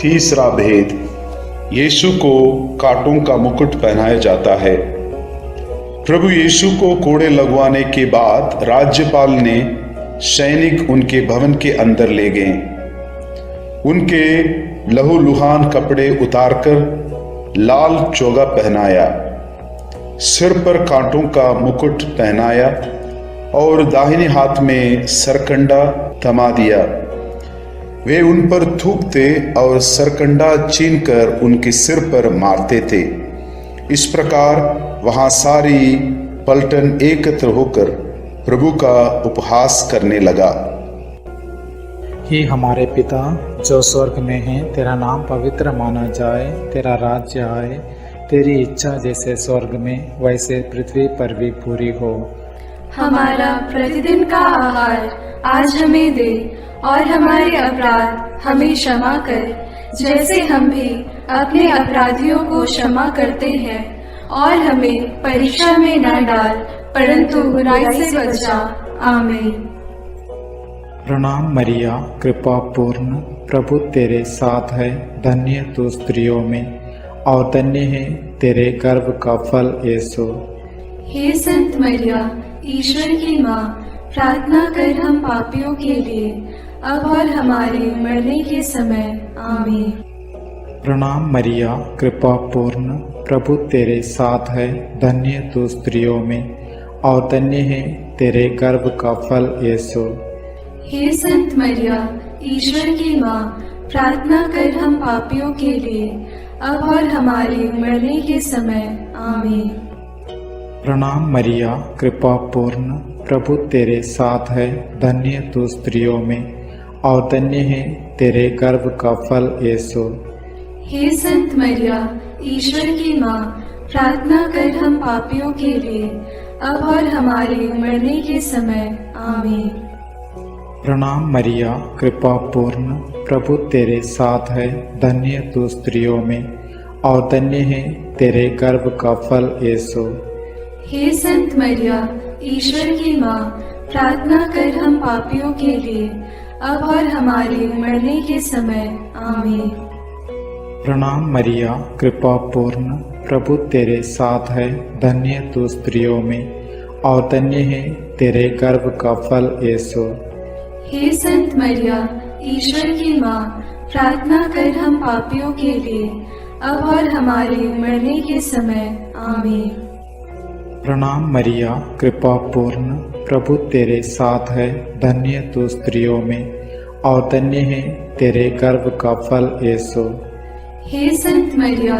तीसरा भेद, यीशु को कांटों का मुकुट पहनाया जाता है। प्रभु यीशु को कोड़े लगवाने के बाद राज्यपाल ने सैनिक उनके भवन के अंदर ले गए। उनके लहूलुहान कपड़े उतारकर लाल चोगा पहनाया, सिर पर कांटों का मुकुट पहनाया और दाहिने हाथ में सरकंडा थमा दिया। वे उन पर थूकते और सरकंडा छीनकर उनके सिर पर मारते थे। इस प्रकार वहां सारी पलटन एकत्र होकर प्रभु का उपहास करने लगा। हे हमारे पिता जो स्वर्ग में है, तेरा नाम पवित्र माना जाए, तेरा राज्य आए, तेरी इच्छा जैसे स्वर्ग में वैसे पृथ्वी पर भी पूरी हो। हमारा प्रतिदिन का आहार आज हमें दे और हमारे अपराध हमें क्षमा कर, जैसे हम भी अपने अपराधियों को क्षमा करते हैं, और हमें परीक्षा में न डाल, परंतु बुराई से बचा। आमीन। प्रणाम मरिया, कृपा पूर्ण, प्रभु तेरे साथ है। धन्य तू स्त्रियों में और धन्य है तेरे गर्भ का फल यीशु। हे संत मरिया, ईश्वर की माँ, प्रार्थना कर हम पापियों के लिए, अब और हमारे मरने के समय। आमीन। प्रणाम मरिया, कृपा पूर्ण, प्रभु तेरे साथ है। धन्य तू स्त्रियों में और धन्य है तेरे गर्भ का फल यीशु। हे संत मरिया, ईश्वर की माँ, प्रार्थना कर हम पापियों के लिए, अब और हमारे मरने के समय। आमीन। प्रणाम मरिया, कृपा पूर्ण, प्रभु तेरे साथ है। धन्य तू स्त्रियों में और धन्य है तेरे गर्भ का फल यीशु। हे संत मरिया, ईश्वर की माँ, प्रार्थना कर हम पापियों के लिए, अब और हमारे मरने के समय। आमीन। प्रणाम मरिया, कृपा पूर्ण, प्रभु तेरे साथ है। धन्य तू स्त्रियों में और धन्य है तेरे गर्भ का फल यीशु। हे संत मरिया, ईश्वर की माँ, प्रार्थना कर हम पापियों के लिए, अब और हमारे मरने के समय। आमीन। प्रणाम मरिया, कृपा पूर्ण, प्रभु तेरे साथ है। धन्य तू स्त्रियों में और धन्य है तेरे गर्भ का फल यीशु। हे संत मरिया, ईश्वर की माँ, प्रार्थना कर हम पापियों के लिए, अब और हमारे मरने के समय। आमीन। प्रणाम मरिया, कृपा पूर्ण, प्रभु तेरे साथ है। धन्य तू स्त्रियों में और धन्य है तेरे गर्भ का फल यीशु। हे संत मरिया,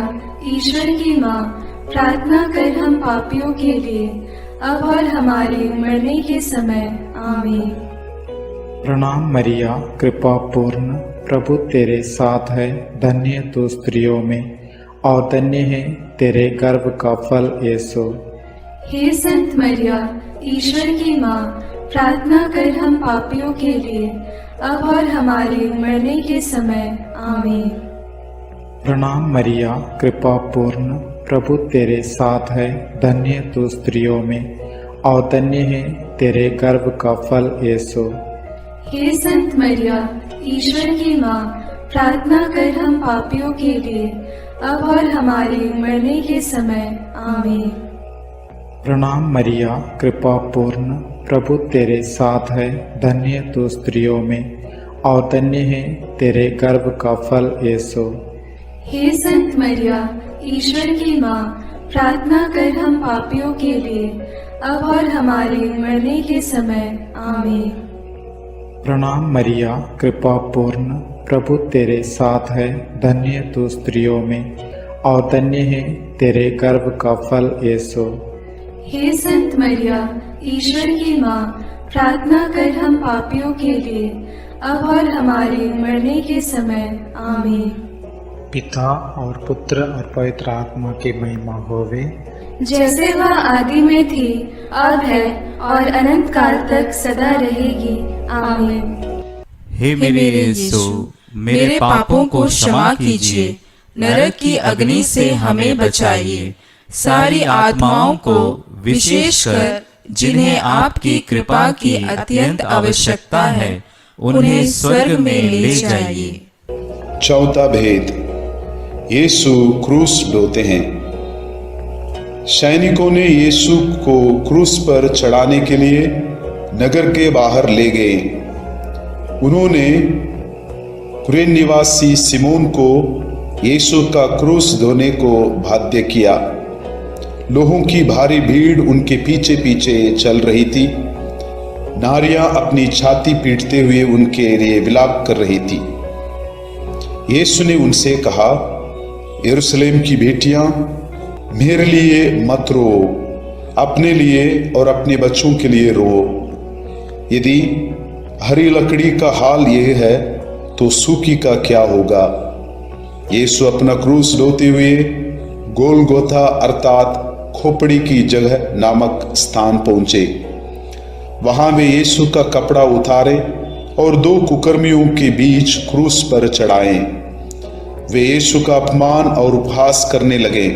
ईश्वर की माँ, प्रार्थना कर हम पापियों के लिए, अब और हमारे मरने के समय। आमीन। प्रणाम मरिया, कृपा पूर्ण, प्रभु तेरे साथ है। धन्य तू स्त्रियों में और धन्य है तेरे गर्भ का फल यीशु। हे संत मरिया, ईश्वर की माँ, प्रार्थना कर हम पापियों के लिए, अब और हमारे मरने के समय। आमीन। प्रणाम मरिया, कृपा पूर्ण, प्रभु तेरे साथ है। धन्य तू स्त्रियों में और धन्य है तेरे गर्भ का फल यीशु। हे संत मरिया, ईश्वर की माँ, प्रार्थना कर हम पापियों के लिए अब और हमारे मरने के समय आमीन। प्रणाम मरिया, कृपा पूर्ण, प्रभु तेरे साथ है। धन्य तू स्त्रियों में और धन्य है तेरे गर्भ का फल यीशु। हे संत मरिया, ईश्वर की माँ, प्रार्थना कर हम पापियों के लिए अब और हमारे मरने के समय आमीन। प्रणाम मरिया, कृपा पूर्ण, प्रभु तेरे साथ है। धन्य तू स्त्रियों में और धन्य है तेरे गर्भ का फल यीशु। हे संत मरिया, ईश्वर की माँ, प्रार्थना कर हम पापियों के लिए अब और हमारे मरने के समय आमीन। पिता और पुत्र और पवित्र आत्मा की महिमा होवे, जैसे वह आदि में थी, अब है और अनंत काल तक सदा रहेगी आमीन। हे मेरे यीशु, मेरे पापों को क्षमा कीजिए, नरक की अग्नि से हमें बचाइए, सारी आत्माओं को विशेषकर जिन्हें आपकी कृपा की अत्यंत आवश्यकता है उन्हें स्वर्ग में ले जाइए। चौथा भेद, यीशु क्रूस ढोते हैं। सैनिकों ने यीशु को क्रूस पर चढ़ाने के लिए नगर के बाहर ले गए। उन्होंने कुरेन निवासी सिमोन को यीशु का क्रूस ढोने को बाध्य किया। लोगों की भारी भीड़ उनके पीछे पीछे चल रही थी। नारियां अपनी छाती पीटते हुए उनके लिए विलाप कर रही थी। यीशु ने उनसे कहा, यरूशलेम की बेटियां, मेरे लिए मत रो, अपने लिए और अपने बच्चों के लिए रो। यदि हरी लकड़ी का हाल यह है तो सूखी का क्या होगा। यीशु अपना क्रूस ढोते हुए गोलगोथा अर्थात खोपड़ी की जगह नामक स्थान पहुंचे। वहां वे यीशु का कपड़ा उतारे और दो कुकर्मियों के बीच क्रूस पर चढ़ाए। वे यीशु का अपमान और उपहास करने लगे।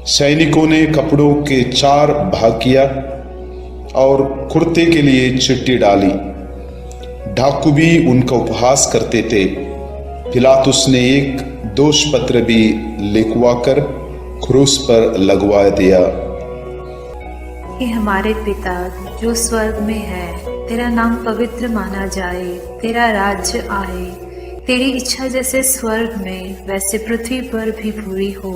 सैनिकों ने कपड़ों के 4 भाग किया और कुर्ते के लिए चिट्ठी डाली। डाकू भी उनका उपहास करते थे। पिलातुस ने एक दोष पत्र भी लिखवाकर क्रूस पर लगवा दिया। हे हमारे पिता जो स्वर्ग में है, तेरा नाम पवित्र माना जाए, तेरा राज्य आए, तेरी इच्छा जैसे स्वर्ग में वैसे पृथ्वी पर भी पूरी हो।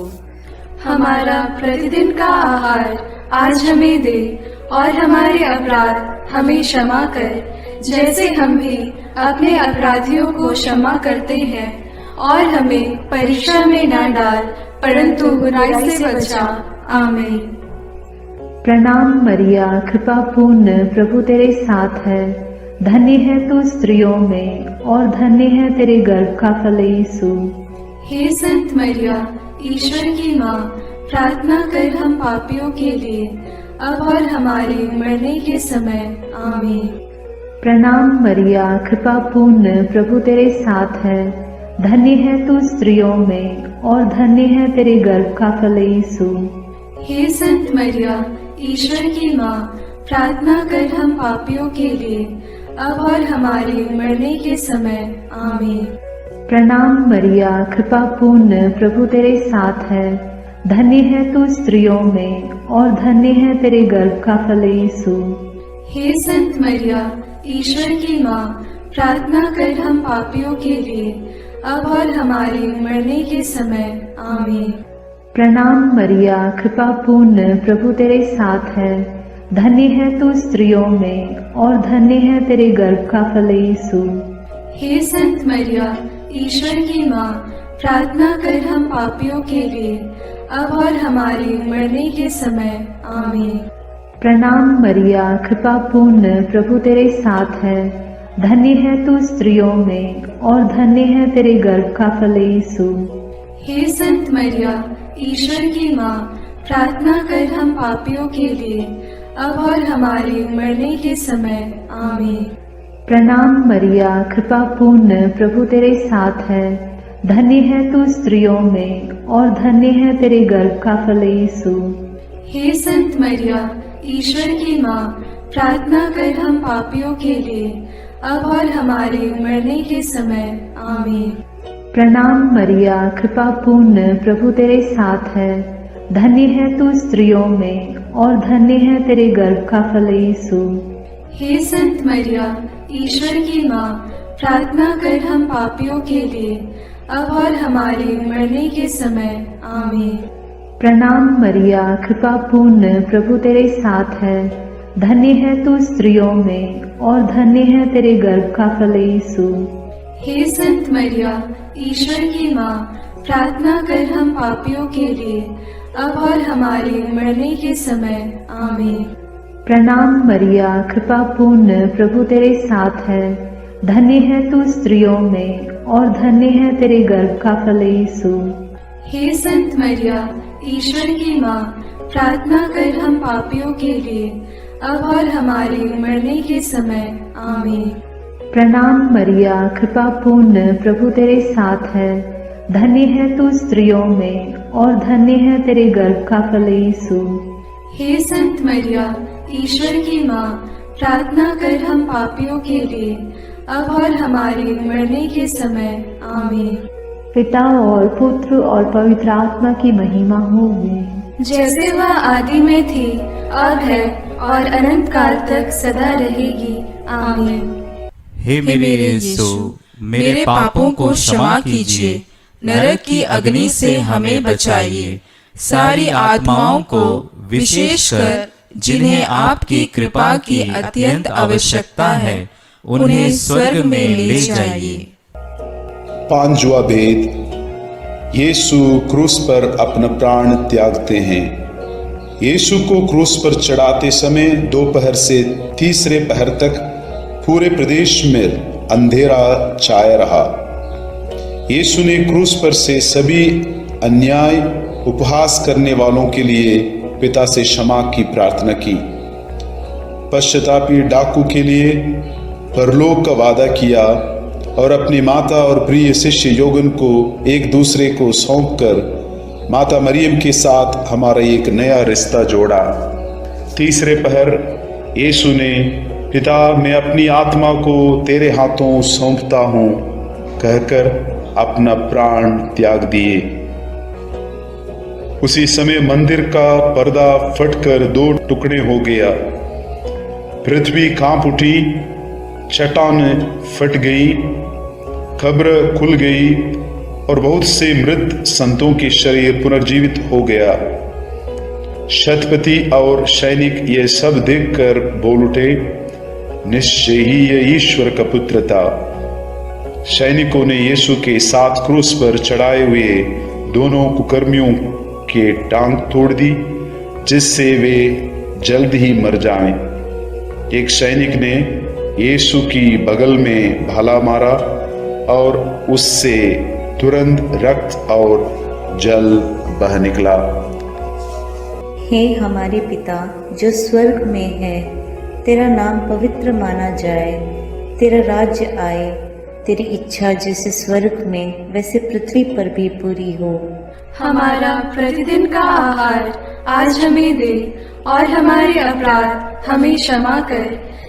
हमारा प्रतिदिन का आहार आज हमें दे और हमारे अपराध हमें क्षमा कर, जैसे हम भी अपने अपराधियों को क्षमा करते हैं, और हमें परीक्षा में न डाल परंतु बुराई से बचा। आमीन। प्रणाम मरिया, कृपा पूर्ण, प्रभु तेरे साथ है। धन्य है तू स्त्रियों में और धन्य है तेरे गर्भ का फल यीशु। हे संत मरिया, ईश्वर की माँ, प्रार्थना कर हम पापियों के लिए अब और हमारे मरने के समय आमीन। प्रणाम मरिया, कृपा पूर्ण, प्रभु तेरे साथ है। धन्य है तू स्त्रियों में और धन्य है तेरे गर्भ का फल यीशु। हे संत मरिया, ईश्वर की माँ, प्रार्थना कर हम पापियों के लिए अब और हमारे मरने के समय आमीन। प्रणाम मरिया, कृपा पूर्ण, प्रभु तेरे साथ है। धन्य है तू स्त्रियों में और धन्य है तेरे गर्भ का फल यीशु। हे संत मरिया, ईश्वर की माँ, प्रार्थना कर हम पापियों के लिए अब और हमारे मरने के समय आमीन। प्रणाम मरिया, कृपा पूर्ण, प्रभु तेरे साथ है। धन्य है तू स्त्रियों में और धन्य है तेरे गर्भ का फल यीशु। हे संत मरिया, ईश्वर की माँ, प्रार्थना कर हम पापियों के लिए अब और हमारे मरने के समय आमीन। प्रणाम मरिया, कृपा पूर्ण, प्रभु तेरे साथ है। धन्य है तू स्त्रियों में और धन्य है तेरे गर्भ का फल यीशु। हे संत मरिया, ईश्वर की माँ, प्रार्थना कर हम पापियों के लिए अब और हमारे मरने के समय आमीन। प्रणाम मरिया, कृपा पूर्ण, प्रभु तेरे साथ है। धन्य है तू स्त्रियों में और धन्य है तेरे गर्भ का फल यीशु। हे संत मरिया, ईश्वर की माँ, प्रार्थना कर हम पापियों के लिए अब और हमारे मरने के समय आमीन। प्रणाम मरिया, कृपा पूर्ण, प्रभु तेरे साथ है। धन्य है तू स्त्रियों में और धन्य है तेरे गर्भ का फल यीशु। हे संत मरिया, ईश्वर की माँ, प्रार्थना कर हम पापियों के लिए, अब और हमारे मरने के समय। आमीन। प्रणाम मरिया, कृपा पूर्ण, प्रभु तेरे साथ है। धन्य है तू स्त्रियों में और धन्य है तेरे गर्भ का फल यीशु। हे संत मरिया, ईश्वर की माँ, प्रार्थना कर हम पापियों के लिए, अब और हमारे मरने के समय। आमीन। प्रणाम मरिया, कृपा पूर्ण, प्रभु तेरे साथ है। धन्य है तू स्त्रियों में और धन्य है तेरे गर्भ का फल यीशु। हे संत मरिया, ईश्वर की माँ, प्रार्थना कर हम पापियों के लिए, अब और हमारे मरने के समय। आमीन। प्रणाम मरिया, कृपा पूर्ण, प्रभु तेरे साथ है। धन्य है तू स्त्रियों में और धन्य है तेरे गर्भ का फल यीशु। हे संत मरिया, ईश्वर की माँ, प्रार्थना कर हम पापियों के लिए, अब और हमारे मरने के समय। आमीन। पिता और पुत्र और पवित्र आत्मा की महिमा होगी, जैसे वह आदि में थी और है और अनंत काल तक सदा रहेगी। आमीन। हे मेरे यीशु, मेरे पापों को क्षमा कीजिए, नरक की अग्नि से हमें बचाइए, सारी आत्माओं को विशेषकर जिन्हें आपकी कृपा की अत्यंत आवश्यकता है, उन्हें स्वर्ग में ले जाइए। पांचवा भेद, यीशु क्रूस पर अपना प्राण त्यागते हैं। यीशु को क्रूस पर चढ़ाते समय दोपहर से तीसरे पहर तक पूरे प्रदेश में अंधेरा छाया रहा। यीशु ने क्रूस पर से सभी अन्याय उपहास करने वालों के लिए पिता से क्षमा की प्रार्थना की। पश्चातापी डाकू के लिए परलोक का वादा किया और अपनी माता और प्रिय शिष्य योगन को एक दूसरे को सौंपकर माता मरियम के साथ हमारा एक नया रिश्ता जोड़ा। तीसरे पहर यीशु ने, पिता मैं अपनी आत्मा को तेरे हाथों सौंपता हूँ कहकर अपना प्राण त्याग दिए। उसी समय मंदिर का पर्दा फटकर दो टुकड़े हो गया। पृथ्वी कांप उठी, चट्टान फट गई, कब्र खुल गई और बहुत से मृत संतों के शरीर पुनर्जीवित हो गया। शतपति और सैनिक ये सब देखकर बोल उठे, निश्चय ही ये ईश्वर का पुत्र था। सैनिकों ने यीशु के साथ क्रूस पर चढ़ाए हुए दोनों कुकर्मियों के टांग तोड़ दी, जिससे वे जल्द ही मर जाएं। एक सैनिक ने यीशु की बगल में भाला मारा और उससे तुरंत रक्त और जल बह निकला। हे हमारे पिता जो स्वर्ग में है, तेरा नाम पवित्र माना जाए, तेरा राज्य आए, तेरी इच्छा जैसे स्वर्ग में वैसे पृथ्वी पर भी पूरी हो। हमारा प्रतिदिन का आहार आज हमें दे और हमारे अपराध हमें क्षमा कर,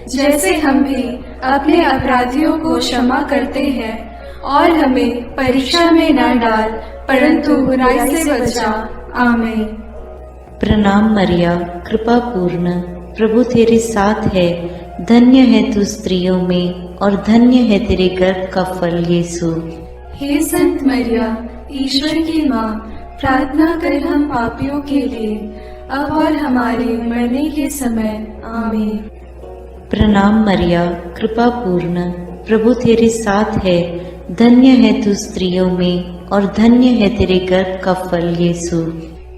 जैसे हम भी अपने अपराधियों को क्षमा करते हैं, और हमें परीक्षा में न डाल परंतु बुराई से बचा। आमीन। प्रणाम मरिया, कृपा पूर्ण, प्रभु तेरे साथ है। धन्य है तू स्त्रियों में और धन्य है तेरे गर्भ का फल यीशु। हे संत मरिया, ईश्वर की माँ, प्रार्थना कर हम पापियों के लिए, अब और हमारे मरने के समय। आमीन। प्रणाम मरिया, कृपा पूर्ण, प्रभु तेरे साथ है। धन्य है तू स्त्रियों में और धन्य है तेरे गर्भ का फल यीशु।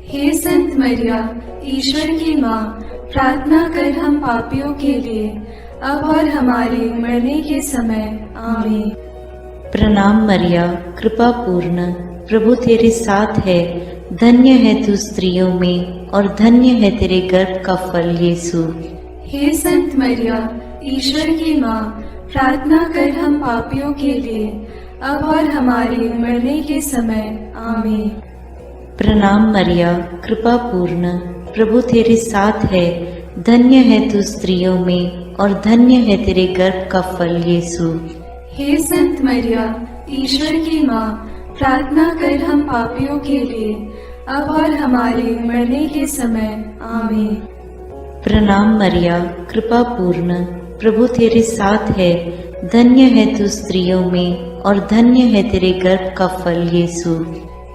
हे संत मरिया, ईश्वर की माँ, प्रार्थना कर हम पापियों के लिए, अब और हमारे मरने के समय। आमीन। प्रणाम मरिया, कृपा पूर्ण, प्रभु तेरे साथ है। धन्य है तू स्त्रियों में और धन्य है तेरे गर्भ का फल यीशु। हे संत मरिया, ईश्वर की माँ, प्रार्थना कर हम पापियों के लिए, अब और हमारे मरने के समय। आमीन। प्रणाम मरिया, कृपा पूर्ण, प्रभु तेरे साथ है। धन्य है तू स्त्रियों में और धन्य है तेरे गर्भ का फल यीशु। हे संत मरिया, ईश्वर की माँ, प्रार्थना कर हम पापियों के लिए, अब और हमारे मरने के समय। आमीन। प्रणाम मरिया, कृपा पूर्ण, प्रभु तेरे साथ है, धन्य है तू स्त्रियों में और धन्य है तेरे गर्भ का फल यीशु।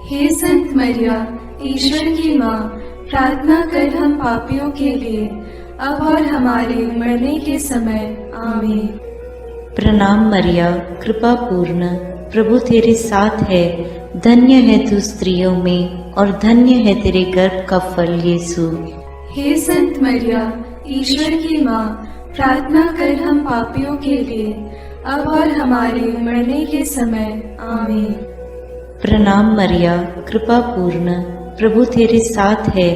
हे संत मरिया, ईश्वर की माँ, प्रार्थना कर हम पापियों के लिए, अब और हमारे मरने के समय। आमीन। प्रणाम मरिया, कृपा पूर्ण, प्रभु तेरे साथ है, धन्य है तू स्त्रियों में और धन्य है तेरे गर्भ का फल यीशु। हे संत मरिया, ईश्वर की माँ, प्रार्थना कर हम पापियों के लिए, अब और हमारे मरने के समय। आमीन। प्रणाम मरिया, कृपा पूर्ण, प्रभु तेरे साथ है,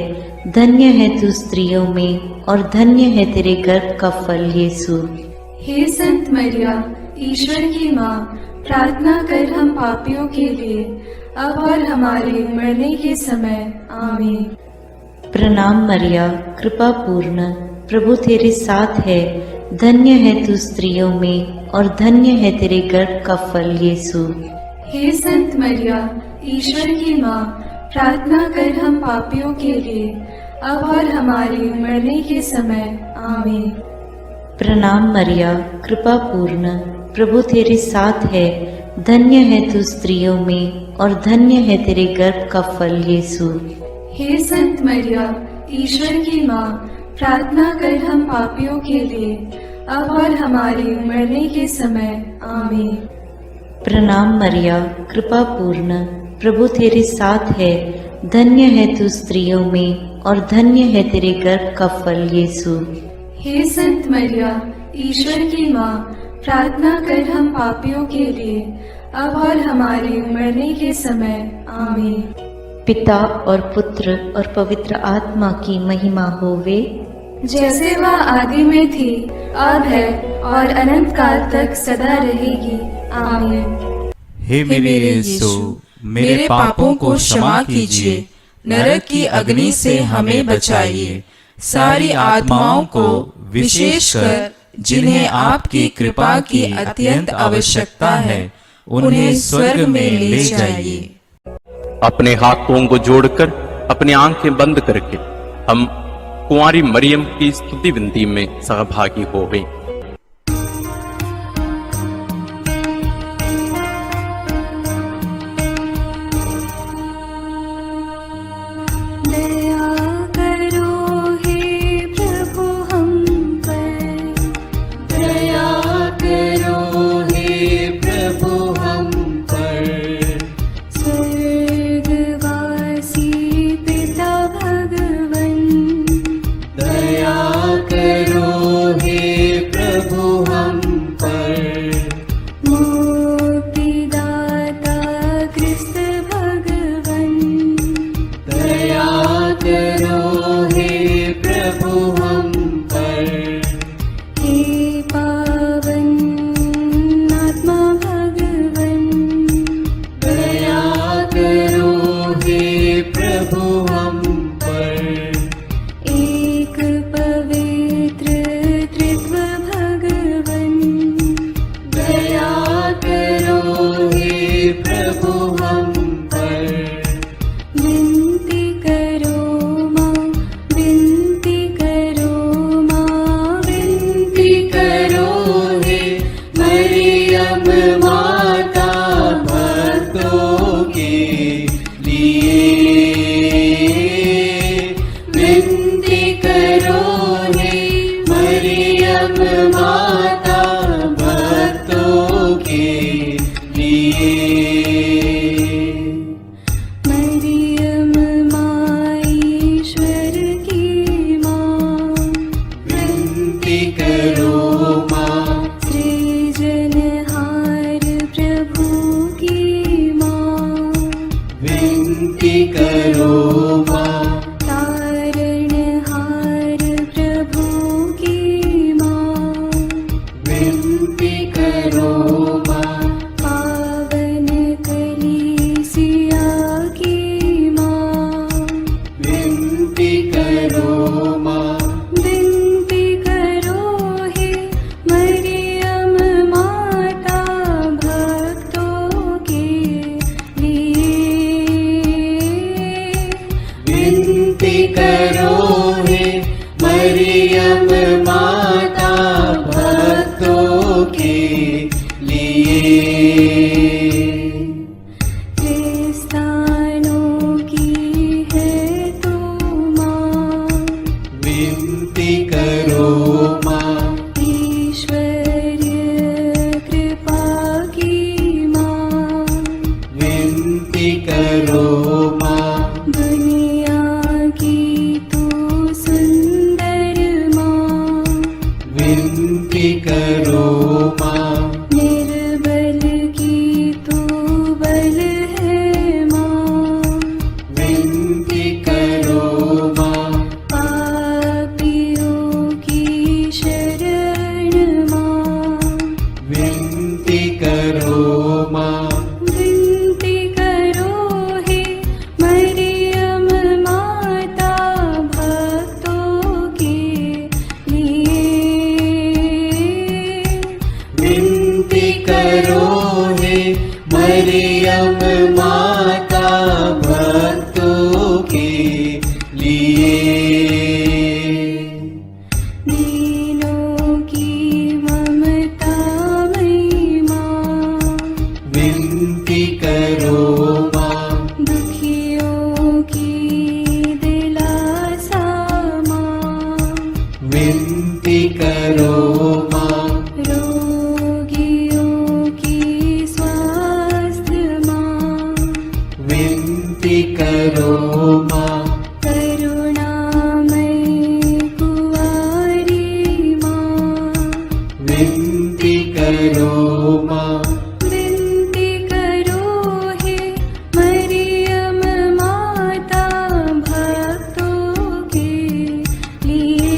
धन्य है तू स्त्रियों में और धन्य है तेरे गर्भ का फल यीशु। हे संत मरिया, ईश्वर की माँ, प्रार्थना कर हम पापियों के लिए, अब और हमारे मरने के समय। आमीन। प्रणाम मरिया, कृपा पूर्ण, प्रभु तेरे साथ है, धन्य है तू स्त्रियों में और धन्य है तेरे गर्भ का फल यीशु। हे संत मरिया, ईश्वर की माँ, प्रार्थना कर हम पापियों के लिए, अब और हमारे मरने के समय। आमीन। प्रणाम मरिया, कृपा पूर्ण, प्रभु तेरे साथ है, धन्य है तू स्त्रियों में और धन्य है तेरे गर्भ का फल यीशु। हे संत मरिया, ईश्वर की माँ, प्रार्थना कर हम पापियों के लिए, अब और हमारे मरने के समय। आमीन। प्रणाम मरिया, कृपा पूर्ण, प्रभु तेरे साथ है, धन्य है तू स्त्रियों में और धन्य है तेरे गर्भ का फल यीशु। हे संत मरिया, ईश्वर की माँ, प्रार्थना कर हम पापियों के लिए, अब और हमारे मरने के समय। आमीन। पिता और पुत्र और पवित्र आत्मा की महिमा होवे, जैसे वह आदि में थी, अब है और अनंत काल तक सदा रहेगी। आमीन। हे मेरे यीशु, मेरे पापों को क्षमा कीजिए, नरक की अग्नि से हमें बचाइए, सारी आत्माओं को विशेषकर जिन्हें आपकी कृपा की अत्यंत आवश्यकता है, उन्हें स्वर्ग में ले जाइए। अपने हाथों को जोड़कर अपनी आंखें बंद करके हम कुंवारी मरियम की स्तुति विनती में सहभागी हो गए। मरियम माता भक्तों के लिए। स्थानों की है तो माँ, विनती करो माँ। ईश्वरीय कृपा की माँ, विनती करो माँ। दुनिया की तू सुंदर माँ, विनती करो माँ। निर्बल की तू बल है माँ, विनती करो माँ। पापियों की शरण माँ, विनती करो माँ। विनती करो हे मरियम माता भक्तों के लिए। विनती करो हे मरियम माता भक्तों के लिए। दीनों की ममता मई माँ, विनती करो माँ। दुखियों की दिलासा माँ, विनती करो माँ। रोगियों की स्वास्थ्य माँ, विनती करो माँ। करुणामयी कुंवारी माँ, विनती करो माँ। विनती करो हे मरियम माता भक्तों के लिए।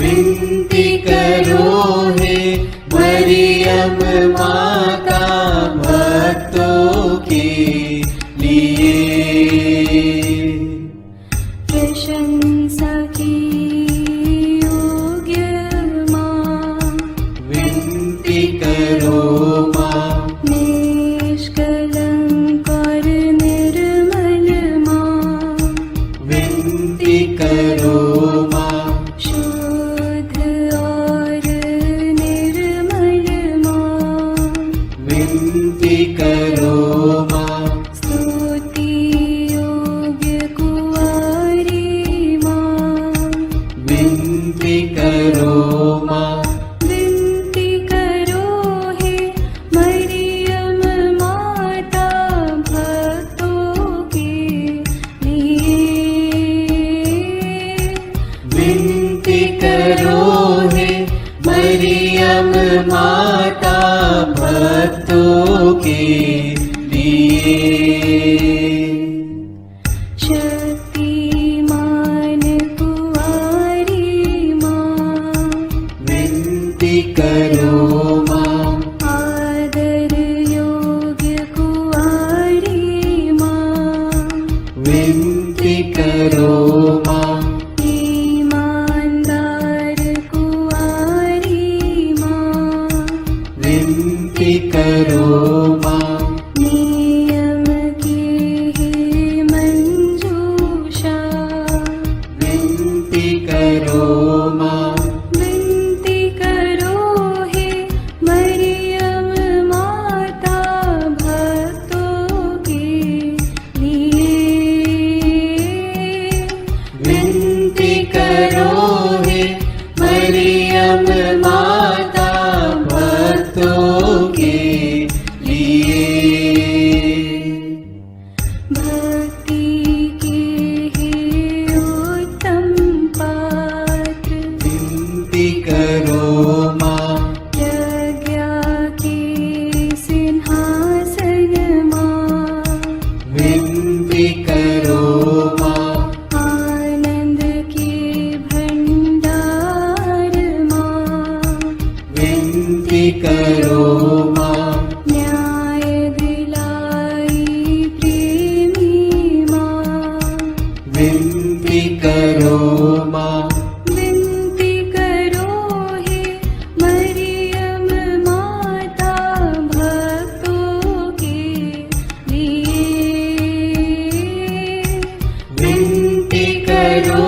विनती करो हे मरियम माता भक्तों के लिए। प्रशंसा की योग्य माँ, विनती करो माँ। निष्कलंक और निर्मल माँ, विनती करो माँ। शुद्ध और निर्मल माँ, विनती करो माँ। स्तुति योग्य कुंवारी माँ, विनती करो माँ। विनती करो हे मरियम माता भक्तों के लिए। विनती करो हे मरियम माता भक्तों के लिए। शक्तिमान कुंवारी माँ, विनती करो माँ। आदर योग्य कुंवारी माँ, विनती करो माँ। ईमानदार कुंवारी माँ, विनती करो माँ। नियम की है मंजूषा, विनती करो माँ। विनती करो हे मरियम माता भक्तों के लिए। विनती करो हे मरियम माता भक्तों के लिए। भक्ति के हे उत्तम पात्र, विनती करो माँ। प्रज्ञा के सिंहासन माँ, विनती करो माँ। आनंद के भंडार माँ, विनती करो माँ। न्याय दिलाई प्रेमी माँ, विनती करो माँ। विनती करो हे मरियम माता भक्तों के लिए। विनती करो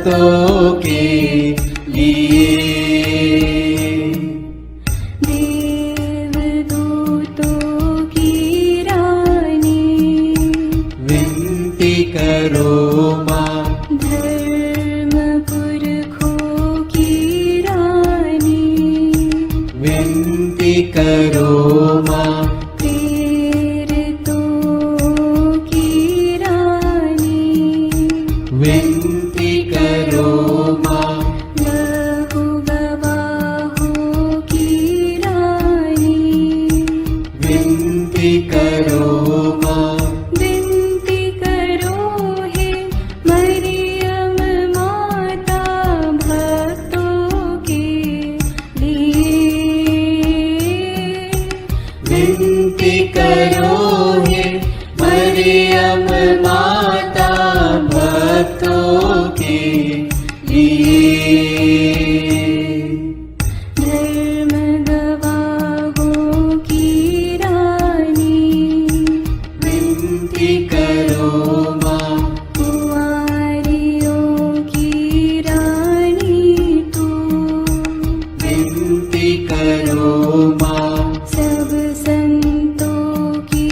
भक्तों के लिए। देवदूतों की रानी विनती करो माँ, धर्म पुरखों की रानी विनती करो माँ, प्रेरितों की रानी विनती करो माँ, लहू गवाहों की रानी विनती करो माँ, विनती करो हे मरियम माता भक्तों के लिए। विनती करो हे मरियम माता भक्तों के लिए। धर्म गवाहों की रानी विनती करो माँ, कुंवारियों की रानी तू विनती करो माँ, सब संतों की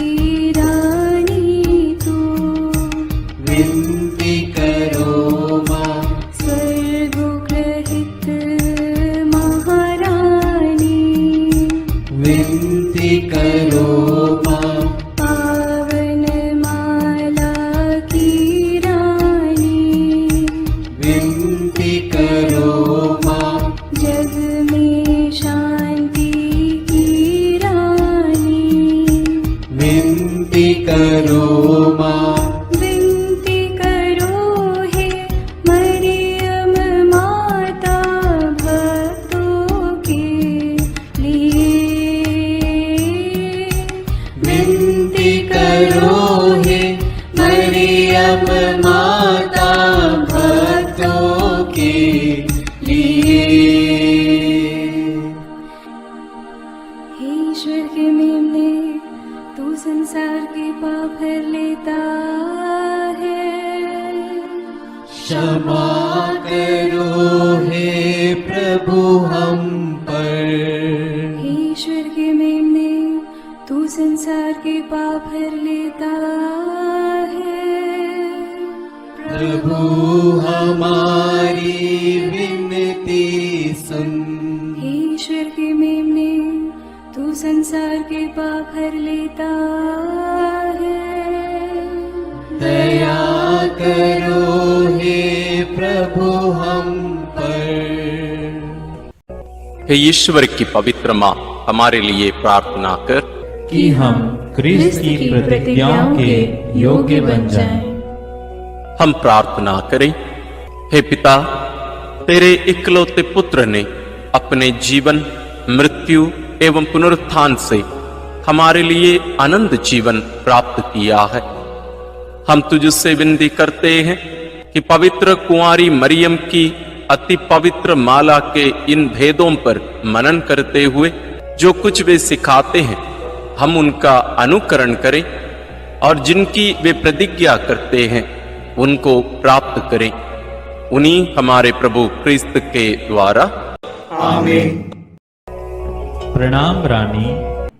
रानी तू विनती करो माँ, स्वर्गोग्रहित महारानी विनती करो माँ, पावन माला की रानी विनती करो माँ, जग में शांति की रानी विनती करो माँ, विनती करो हे मरियम माता भक्तों के लिए। विनती करो हे मरियम माता भक्तों के लिए। हे ईश्वर के मेमने, तू संसार के पाप हर लेता है। क्षमा करो हे प्रभु हम पर, हे ईश्वर के मेमने, तू संसार के पाप हर लेता है। प्रभु हमारी विनती सुन, हे ईश्वर के मेमने, तू संसार के पाप हर लेता है। दया करो हे प्रभु हम पर। हे ईश्वर की पवित्र माँ, हमारे लिए प्रार्थना कर कि हम क्रिस्त की प्रतिज्ञाओं के योग्य बन जाएं। हम प्रार्थना करें। हे पिता, तेरे इकलौते पुत्र ने अपने जीवन, मृत्यु एवं पुनरुत्थान से हमारे लिए अनंत जीवन प्राप्त किया है। हम तुझसे विनती करते हैं कि पवित्र कुंवारी मरियम की अति पवित्र माला के इन भेदों पर मनन करते हुए जो कुछ वे सिखाते हैं, हम उनका अनुकरण करें और जिनकी वे प्रतिज्ञा करते हैं उनको प्राप्त करें। उन्हीं हमारे प्रभु क्रिस्त के द्वारा। आमीन। प्रणाम रानी,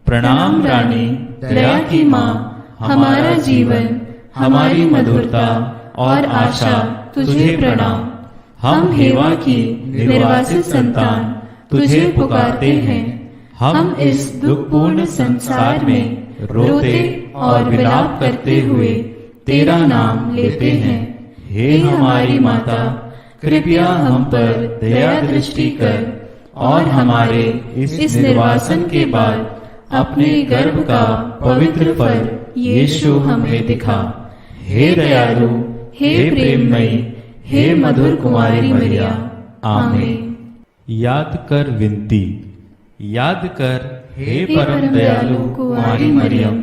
प्रणाम रानी, दया की माँ, हमारा जीवन, हमारी मधुरता और आशा तुझे प्रणाम। हम हेवा की निर्वासित संतान तुझे पुकारते हैं। हम इस दुखपूर्ण संसार में रोते और विलाप करते हुए तेरा नाम लेते हैं। हे हमारी माता, कृपया हम पर दया दृष्टि कर और हमारे इस निर्वासन के बाद अपने गर्भ का पवित्र फल यीशु हमें दिखा। हे दयालु, हे प्रेममयी, हे मधुर कुमारी मरिया। आमीन। याद कर विनती। याद कर हे परम दयालु कुमारी मरियम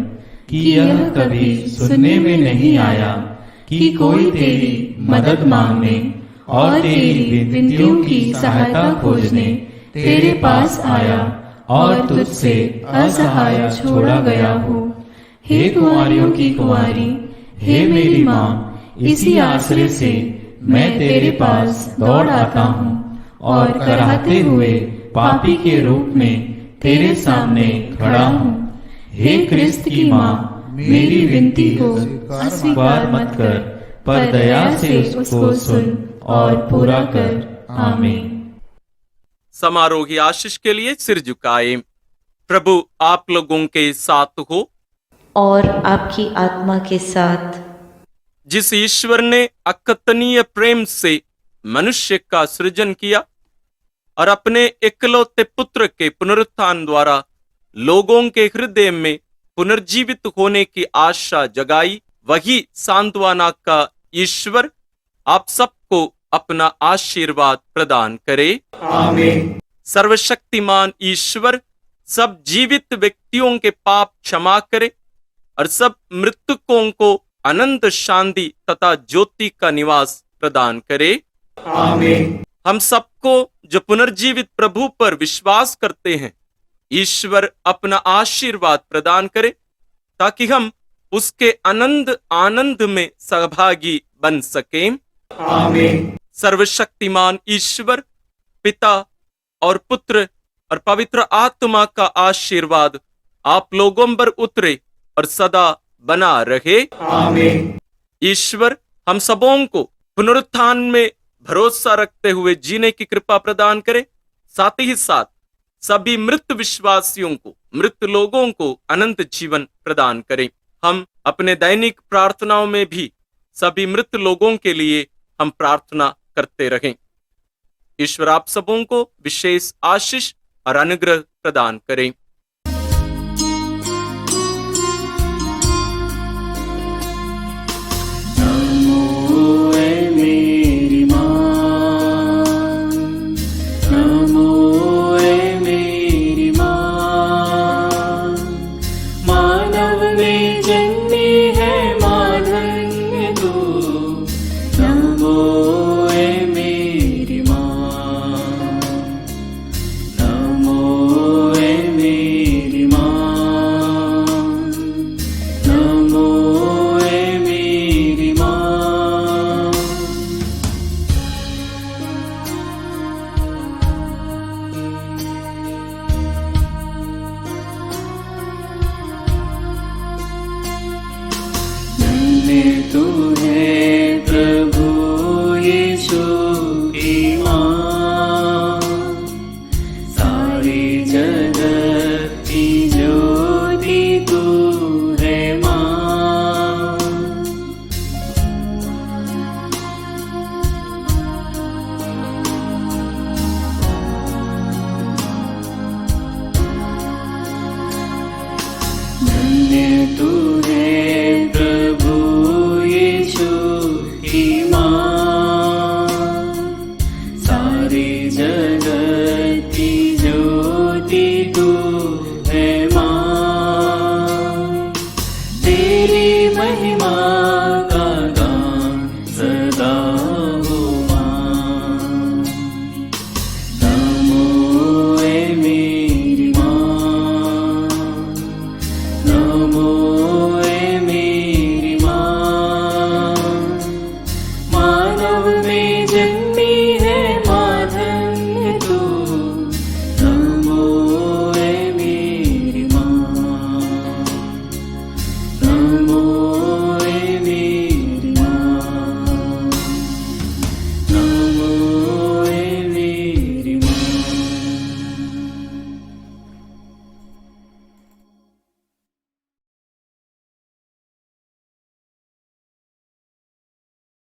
कि यह कभी सुनने में नहीं आया कि कोई तेरी मदद मांगने और तेरी विनतियों की सहायता खोजने तेरे पास आया और तुझसे असहाय छोड़ा गया हो। हे कुंवारियों की कुंवारी, हे मेरी माँ, इसी आश्रय से मैं तेरे पास दौड़ आता हूँ और कराहते हुए पापी के रूप में तेरे सामने खड़ा हूँ। हे क्रिस्त की माँ, मेरी विनती को अस्वीकार मत कर, पर दया से उसको सुन और पूरा कर। आमीन। समारोह की आशीष के लिए सिर झुकाए। प्रभु आप लोगों के साथ हो और आपकी आत्मा के साथ। जिस ईश्वर ने अकथनीय प्रेम से मनुष्य का सृजन किया और अपने इकलौते पुत्र के पुनरुत्थान द्वारा लोगों के हृदय में पुनर्जीवित होने की आशा जगाई, वही सांत्वना का ईश्वर आप सबको अपना आशीर्वाद प्रदान करे। आमीन। सर्वशक्तिमान ईश्वर सब जीवित व्यक्तियों के पाप क्षमा करे और सब मृतकों को अनंत शांति तथा ज्योति का निवास प्रदान करे। आमीन। हम सबको जो पुनर्जीवित प्रभु पर विश्वास करते हैं, ईश्वर अपना आशीर्वाद प्रदान करे ताकि हम उसके आनंद में सहभागी बन सकें। आमीन। सर्वशक्तिमान ईश्वर पिता और पुत्र और पवित्र आत्मा का आशीर्वाद आप लोगों पर उतरे और सदा बना रहे। आमीन। ईश्वर हम सबों को पुनरुत्थान में भरोसा रखते हुए जीने की कृपा प्रदान करे, साथ ही साथ सभी मृत विश्वासियों को, मृत लोगों को अनंत जीवन प्रदान करें। हम अपने दैनिक प्रार्थनाओं में भी सभी मृत लोगों के लिए हम प्रार्थना करते रहें। ईश्वर आप सबों को विशेष आशीष और अनुग्रह प्रदान करें। तू है प्रभु यीशु की माँ, सारी जगत की ज्योति तू है माँ। धन्य तू